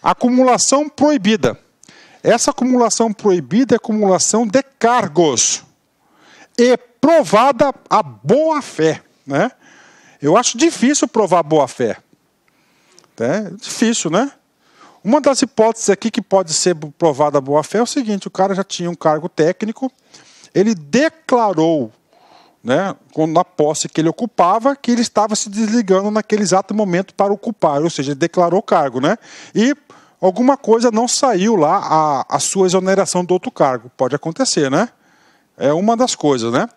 Acumulação proibida. Essa acumulação proibida é acumulação de cargos. E provada a boa-fé, né? Eu acho difícil provar boa-fé. É difícil, né? Uma das hipóteses aqui que pode ser provada a boa-fé é o seguinte: o cara já tinha um cargo técnico, ele declarou, né, na posse que ele ocupava, que ele estava se desligando naquele exato momento para ocupar, ou seja, ele declarou o cargo, né? E alguma coisa não saiu lá, a sua exoneração do outro cargo. Pode acontecer, né? É uma das coisas, né?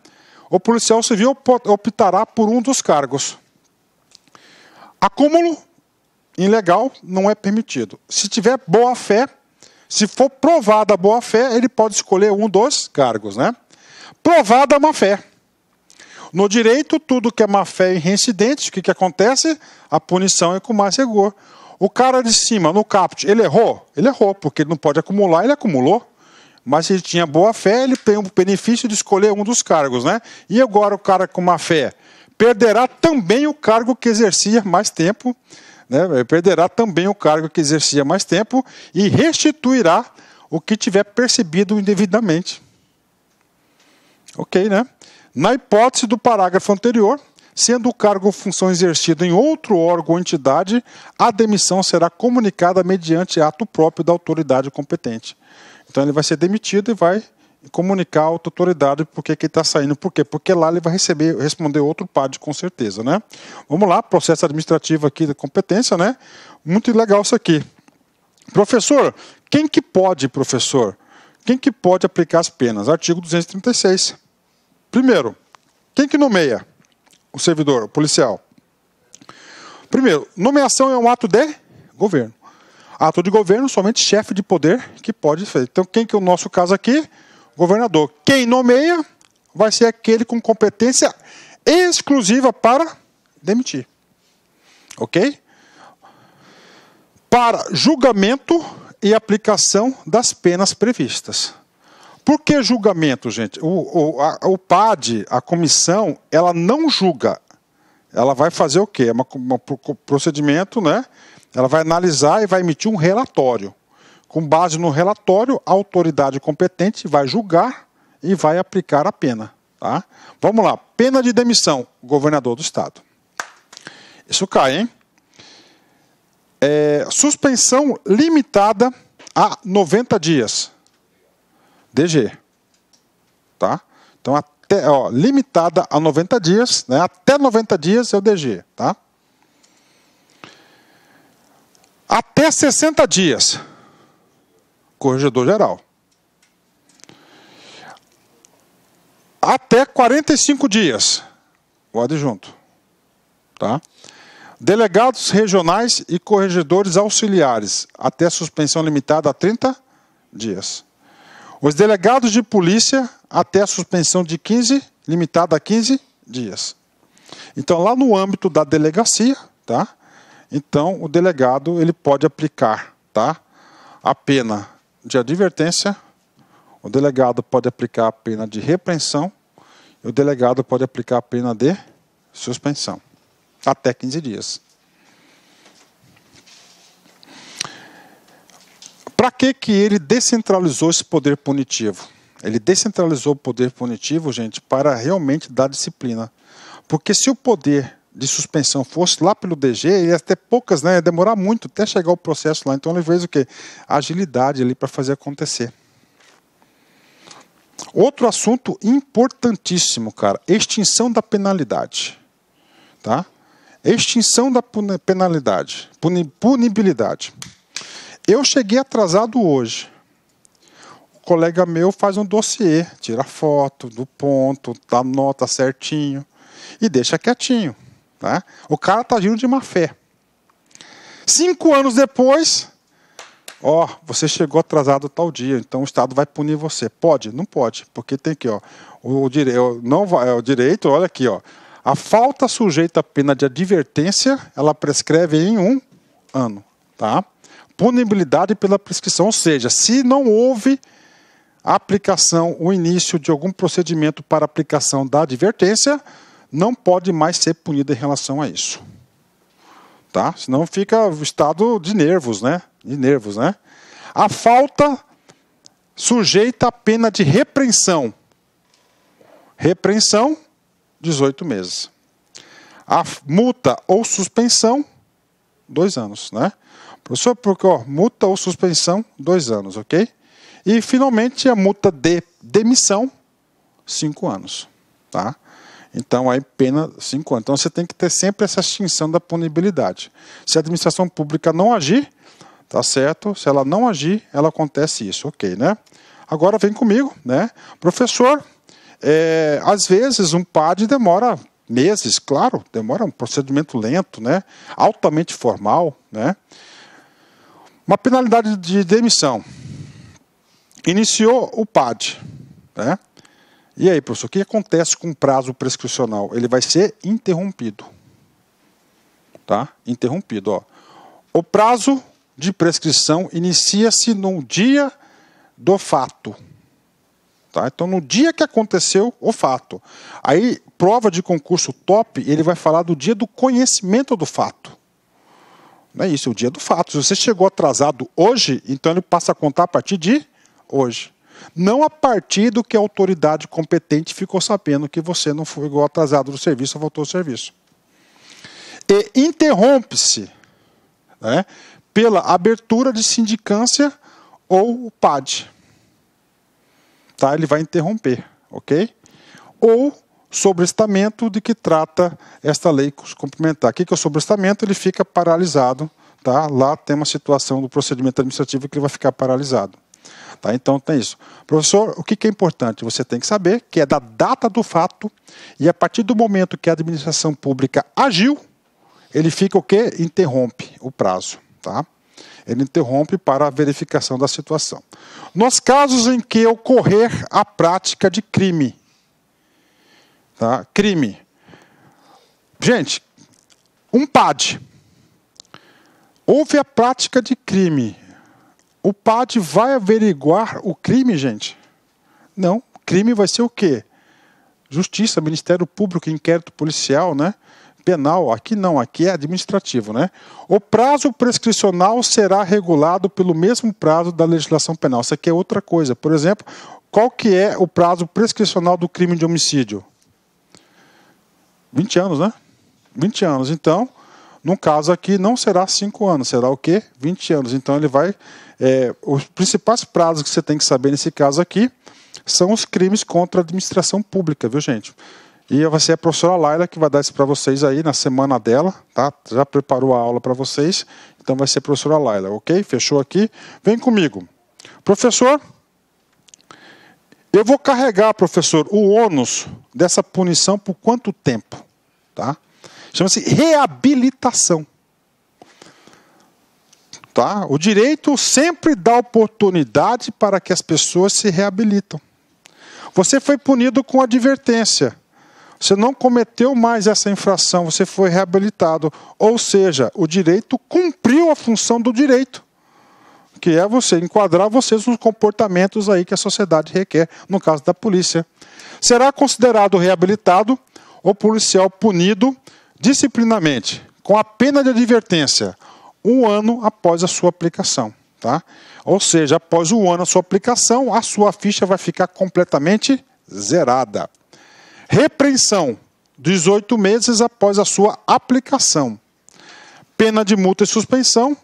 O policial civil optará por um dos cargos. Acúmulo ilegal não é permitido. Se tiver boa-fé, se for provada a boa-fé, ele pode escolher um dos cargos, né? Provada a má-fé. No direito, tudo que é má-fé e reincidente, o que acontece? A punição é com mais rigor. O cara de cima, no caput, ele errou? Ele errou, porque ele não pode acumular, ele acumulou. Mas se ele tinha boa-fé, ele tem o benefício de escolher um dos cargos, né? E agora o cara com má-fé perderá também o cargo que exercia mais tempo, né? Perderá também o cargo que exercia mais tempo e restituirá o que tiver percebido indevidamente. Ok, né? Na hipótese do parágrafo anterior, sendo o cargo ou função exercido em outro órgão ou entidade, a demissão será comunicada mediante ato próprio da autoridade competente. Então ele vai ser demitido e vai comunicar à autoridade por que ele está saindo. Por quê? Porque lá ele vai responder outro PAD com certeza, né? Vamos lá, processo administrativo aqui de competência, né? Muito legal isso aqui. Professor, quem que pode, professor? Quem que pode aplicar as penas? Artigo 236. Primeiro, quem que nomeia o servidor, o policial? Primeiro, nomeação é um ato de governo. Ato de governo, somente chefe de poder que pode fazer. Então, quem que é o nosso caso aqui? Governador. Quem nomeia vai ser aquele com competência exclusiva para demitir. Ok? Para julgamento e aplicação das penas previstas. Por que julgamento, gente? O PAD, a comissão, ela não julga. Ela vai fazer o quê? É um procedimento, né? Ela vai analisar e vai emitir um relatório. Com base no relatório, a autoridade competente vai julgar e vai aplicar a pena. Tá? Vamos lá. Pena de demissão, governador do estado. Isso cai, hein? Suspensão limitada a 90 dias. DG. Tá? Então, limitada a 90 dias, né? Até 90 dias é o DG. Tá? Até 60 dias, corregedor geral. Até 45 dias, o adjunto. Tá? Delegados regionais e corregedores auxiliares, até suspensão limitada a 30 dias. Os delegados de polícia, até a suspensão de 15, limitada a 15 dias. Então, lá no âmbito da delegacia, tá? Então, o delegado ele pode aplicar, tá? A pena de advertência, o delegado pode aplicar a pena de repreensão e o delegado pode aplicar a pena de suspensão. Até 15 dias. Para que ele descentralizou esse poder punitivo? Ele descentralizou o poder punitivo, gente, para realmente dar disciplina. Porque se o poder de suspensão fosse lá pelo DG, ia ter poucas, né? Ia demorar muito até chegar o processo lá. Então ele fez o quê? Agilidade ali para fazer acontecer. Outro assunto importantíssimo, cara. Extinção da penalidade. Tá? Extinção da penalidade. Punibilidade. Eu cheguei atrasado hoje. O colega meu faz um dossiê, tira foto do ponto, dá nota certinho e deixa quietinho. Tá? O cara está agindo de má fé. 5 anos depois, você chegou atrasado tal dia, então o Estado vai punir você. Pode? Não pode, porque tem aqui, o direito, olha aqui, a falta sujeita à pena de advertência, ela prescreve em 1 ano. Tá? Punibilidade pela prescrição, ou seja, se não houve a aplicação, o início de algum procedimento para aplicação da advertência, não pode mais ser punido em relação a isso. Tá? Senão fica o estado de nervos, né? A falta sujeita à pena de repreensão. Repreensão, 18 meses. A multa ou suspensão, 2 anos, né? Professor, porque multa ou suspensão, 2 anos, ok? E finalmente a multa de demissão, 5 anos, tá? Então aí pena 5 anos. Então você tem que ter sempre essa extinção da punibilidade. Se a administração pública não agir, tá certo? Se ela não agir, ela acontece isso, ok, né? Agora vem comigo, né? Professor, às vezes um PAD demora meses, claro, demora um procedimento lento, né? Altamente formal, né? Uma penalidade de demissão. Iniciou o PAD, né? E aí, professor, o que acontece com o prazo prescricional? Ele vai ser interrompido. Tá? Interrompido. O prazo de prescrição inicia-se no dia do fato. Tá? Então, no dia que aconteceu o fato. Aí, prova de concurso top, ele vai falar do dia do conhecimento do fato. Não é isso, é o dia do fato. Se você chegou atrasado hoje, então ele passa a contar a partir de hoje. Não a partir do que a autoridade competente ficou sabendo que você não foi igual atrasado do serviço ou voltou ao serviço. E interrompe-se, né, pela abertura de sindicância ou PAD. Tá? Ele vai interromper, ok? Ou sobrestamento de que trata esta lei complementar. O que é o sobrestamento? Ele fica paralisado. Tá? Lá tem uma situação do procedimento administrativo que ele vai ficar paralisado. Tá? Então tem isso. Professor, o que é importante? Você tem que saber que é da data do fato e a partir do momento que a administração pública agiu, ele fica o quê? Interrompe o prazo. Tá? Ele interrompe para a verificação da situação. Nos casos em que ocorrer a prática de crime. Tá? Crime. Gente, um PAD. Houve a prática de crime. O PAD vai averiguar o crime, gente? Não. Crime vai ser o quê? Justiça, Ministério Público, inquérito policial, né? Penal. Aqui não, aqui é administrativo, né? O prazo prescricional será regulado pelo mesmo prazo da legislação penal. Isso aqui é outra coisa. Por exemplo, qual que é o prazo prescricional do crime de homicídio? 20 anos, né? 20 anos. Então, no caso aqui, não será 5 anos, será o quê? 20 anos. Então, ele vai... os principais prazos que você tem que saber nesse caso aqui são os crimes contra a administração pública, viu, gente? E vai ser a professora Laila que vai dar isso para vocês aí na semana dela, tá? Já preparou a aula para vocês, então vai ser a professora Laila, ok? Fechou aqui? Vem comigo. Professor, eu vou carregar, professor, o ônus dessa punição por quanto tempo? Tá? Chama-se reabilitação. Tá? O direito sempre dá oportunidade para que as pessoas se reabilitam. Você foi punido com advertência. Você não cometeu mais essa infração, você foi reabilitado. Ou seja, o direito cumpriu a função do direito, que é você enquadrar vocês nos comportamentos aí que a sociedade requer, no caso da polícia. Será considerado reabilitado o policial punido disciplinamente, com a pena de advertência, 1 ano após a sua aplicação. Tá? Ou seja, após 1 ano da sua aplicação, a sua ficha vai ficar completamente zerada. Repreensão, 18 meses após a sua aplicação. Pena de multa e suspensão,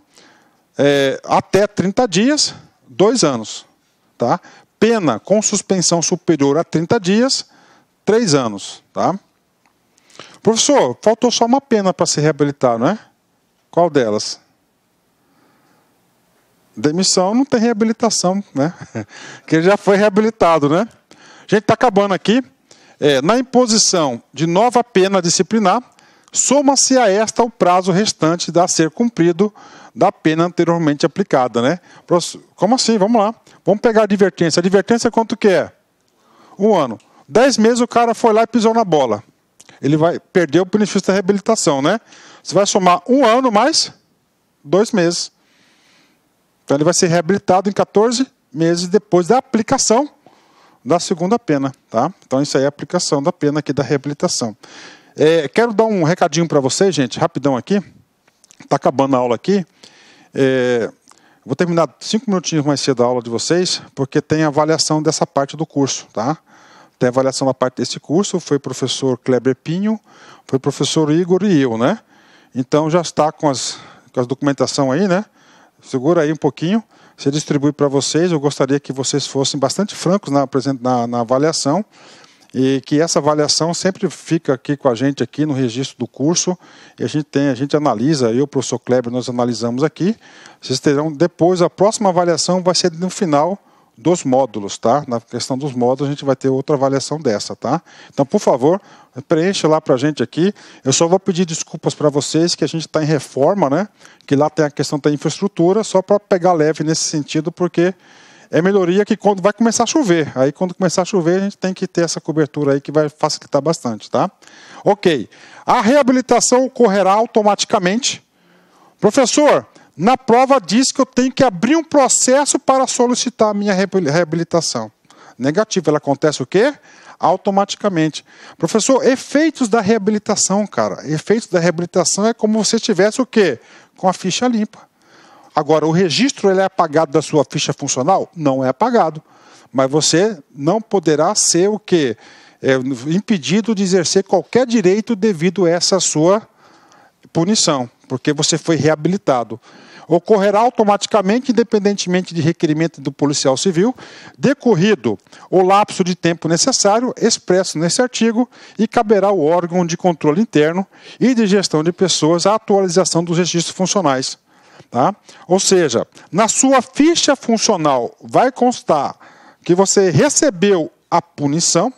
até 30 dias, 2 anos. Tá? Pena com suspensão superior a 30 dias, 3 anos. Tá? Professor, faltou só uma pena para se reabilitar, não é? Qual delas? Demissão não tem reabilitação, né? Que ele já foi reabilitado, né? A gente está acabando aqui. Na imposição de nova pena disciplinar, soma-se a esta o prazo restante a ser cumprido da pena anteriormente aplicada, né? Como assim? Vamos lá. Vamos pegar a advertência. A advertência quanto que é? 1 ano. 10 meses o cara foi lá e pisou na bola. Ele vai perder o benefício da reabilitação, né? Você vai somar 1 ano mais 2 meses. Então ele vai ser reabilitado em 14 meses depois da aplicação da segunda pena. Tá? Então isso aí é a aplicação da pena aqui da reabilitação. Quero dar um recadinho para vocês, gente, rapidão aqui. Está acabando a aula aqui. Vou terminar 5 minutinhos mais cedo a aula de vocês, porque tem a avaliação dessa parte do curso. Tá? Tem a avaliação da parte desse curso, foi o professor Kleber Pinho, foi o professor Igor e eu, né? Então já está com as documentação aí, né? Segura aí um pouquinho, você distribui para vocês. Eu gostaria que vocês fossem bastante francos na avaliação e que essa avaliação sempre fica aqui com a gente aqui no registro do curso e a gente analisa, eu, o professor Kleber, nós analisamos aqui. Vocês terão depois, a próxima avaliação vai ser no final dos módulos, tá? Na questão dos módulos a gente vai ter outra avaliação dessa, tá? Então, por favor, preencha lá pra gente aqui. Eu só vou pedir desculpas para vocês que a gente está em reforma, né? Que lá tem a questão da infraestrutura, só para pegar leve nesse sentido, porque é melhoria que quando vai começar a chover. Aí quando começar a chover a gente tem que ter essa cobertura aí que vai facilitar bastante, tá? Ok. A reabilitação ocorrerá automaticamente. Professor, na prova diz que eu tenho que abrir um processo para solicitar a minha reabilitação. Negativo, ela acontece o quê? Automaticamente. Professor, efeitos da reabilitação, cara. Efeitos da reabilitação é como se estivesse o quê? Com a ficha limpa. Agora, o registro ele é apagado da sua ficha funcional? Não é apagado. mas você não poderá ser o quê? Impedido de exercer qualquer direito devido a essa sua punição, porque você foi reabilitado. Ocorrerá automaticamente, independentemente de requerimento do policial civil, decorrido o lapso de tempo necessário, expresso nesse artigo, e caberá ao órgão de controle interno e de gestão de pessoas a atualização dos registros funcionais. Tá? Ou seja, na sua ficha funcional vai constar que você recebeu a punição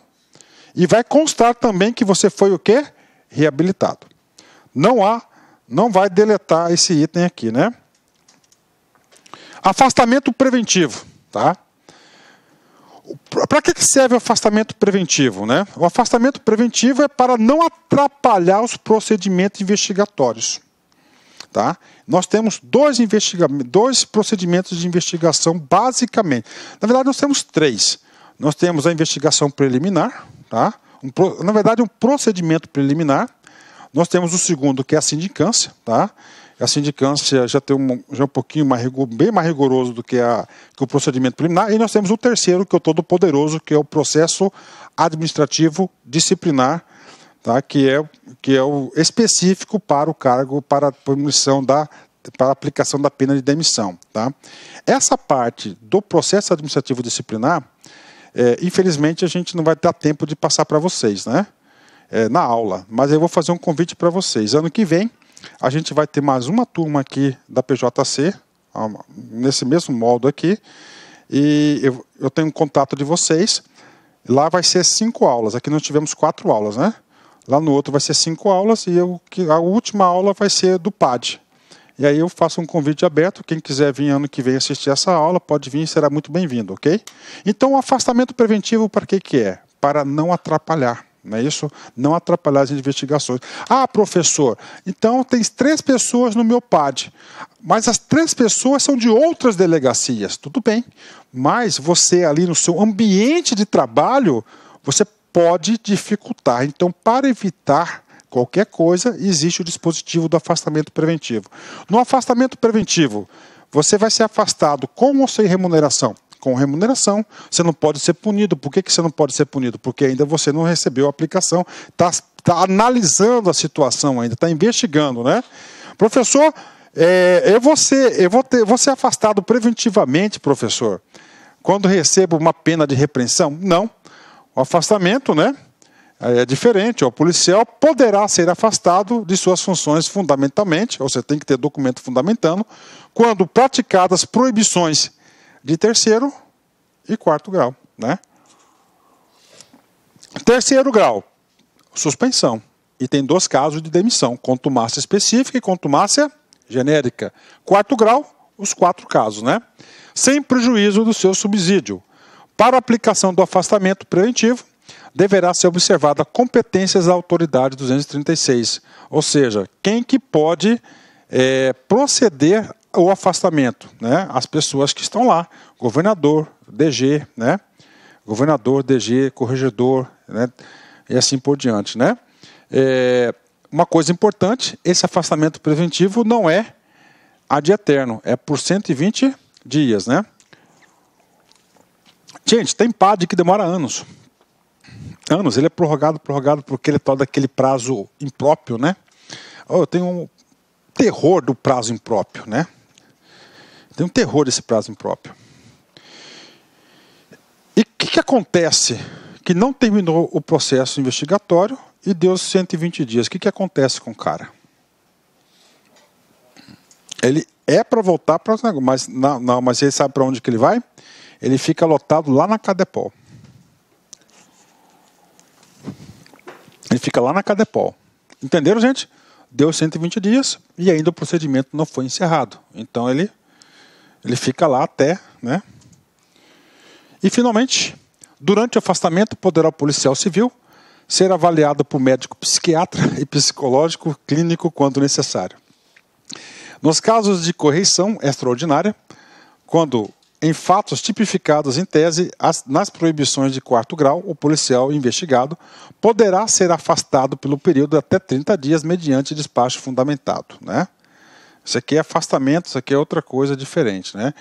e vai constar também que você foi o quê? Reabilitado. Não vai deletar esse item aqui, né? Afastamento preventivo, tá? Para que serve o afastamento preventivo, né? O afastamento preventivo é para não atrapalhar os procedimentos investigatórios, tá? Nós temos dois procedimentos de investigação, basicamente. Na verdade, nós temos 3. Nós temos a investigação preliminar, tá? Na verdade, um procedimento preliminar. Nós temos o segundo, que é a sindicância, tá? A sindicância já tem um pouquinho bem mais rigoroso do que o procedimento preliminar. E nós temos o terceiro, que é o todo poderoso, que é o processo administrativo disciplinar, tá? que é o específico para o cargo, para a aplicação da pena de demissão. Tá? Essa parte do processo administrativo disciplinar, infelizmente a gente não vai ter tempo de passar para vocês, né? Na aula, mas eu vou fazer um convite para vocês. Ano que vem, a gente vai ter mais uma turma aqui da PJC, nesse mesmo modo aqui, e eu tenho um contato de vocês. Lá vai ser 5 aulas, aqui nós tivemos 4 aulas, né? Lá no outro vai ser 5 aulas, e a última aula vai ser do PAD. E aí eu faço um convite aberto, quem quiser vir ano que vem assistir essa aula, pode vir e será muito bem-vindo, ok? Então o afastamento preventivo para que é? Para não atrapalhar. Não é isso? Não atrapalhar as investigações. Ah, professor, então tem 3 pessoas no meu PAD, mas as 3 pessoas são de outras delegacias. Tudo bem, mas você ali no seu ambiente de trabalho, você pode dificultar. Então, para evitar qualquer coisa, existe o dispositivo do afastamento preventivo. No afastamento preventivo, você vai ser afastado com ou sem remuneração? Com remuneração, você não pode ser punido. Por que você não pode ser punido? Porque ainda você não recebeu a aplicação, está analisando a situação ainda, está investigando, né? Professor, eu vou ser afastado preventivamente, professor, quando recebo uma pena de repreensão? Não. O afastamento, né, é diferente. O policial poderá ser afastado de suas funções fundamentalmente, ou você tem que ter documento fundamentando, quando praticadas proibições de 3º e 4º grau, né? 3º grau, suspensão. E tem 2 casos de demissão, contumácia específica e contumácia genérica. 4º grau, os 4 casos, né? Sem prejuízo do seu subsídio. Para a aplicação do afastamento preventivo, deverá ser observada competências da autoridade 236. Ou seja, quem que pode proceder o afastamento, né? As pessoas que estão lá, governador, DG, né? Governador, DG, corregedor, né? E assim por diante, né? Uma coisa importante, esse afastamento preventivo não é ad eterno, é por 120 dias, né? Gente, tem PAD que demora anos. Anos, ele é prorrogado porque ele é todo aquele prazo impróprio, né? Eu tenho um terror do prazo impróprio, né? Tem um terror desse prazo impróprio. E o que acontece? Que não terminou o processo investigatório e deu 120 dias. O que acontece com o cara? Ele é para voltar para os negócios, mas ele sabe para onde que ele vai? Ele fica lotado lá na Cadepol. Ele fica lá na Cadepol. Entenderam, gente? Deu 120 dias e ainda o procedimento não foi encerrado. Então ele fica lá até, né? E finalmente, durante o afastamento, poderá o policial civil ser avaliado por médico psiquiatra e psicológico clínico quando necessário. Nos casos de correição extraordinária, quando em fatos tipificados em tese nas proibições de 4º grau, o policial investigado poderá ser afastado pelo período de até 30 dias mediante despacho fundamentado, né? Isso aqui é afastamento, isso aqui é outra coisa diferente, né?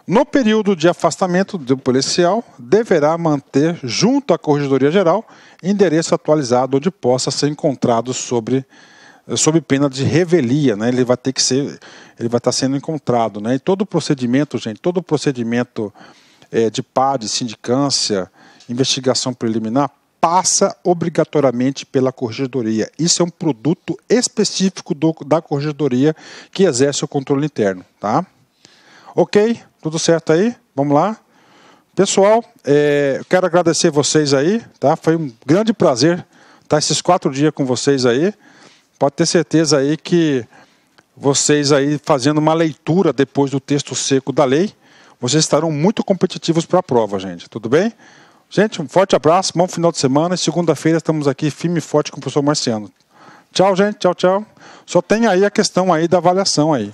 No período de afastamento do policial, deverá manter, junto à Corregedoria Geral, endereço atualizado onde possa ser encontrado sob pena de revelia, né? Ele vai estar sendo encontrado, né? E todo o procedimento, gente, todo o procedimento de PAD, sindicância, investigação preliminar, passa obrigatoriamente pela Corregedoria. Isso é um produto específico da Corregedoria que exerce o controle interno, tá? Ok? Tudo certo aí? Vamos lá? Pessoal, eu quero agradecer vocês aí, tá? Foi um grande prazer estar esses 4 dias com vocês aí. Pode ter certeza aí que vocês aí fazendo uma leitura depois do texto seco da lei, vocês estarão muito competitivos para a prova, gente. Tudo bem? Gente, um forte abraço, bom final de semana. E segunda-feira estamos aqui firme e forte com o professor Marciano. Tchau, gente. Tchau, tchau. Só tem aí a questão aí da avaliação aí.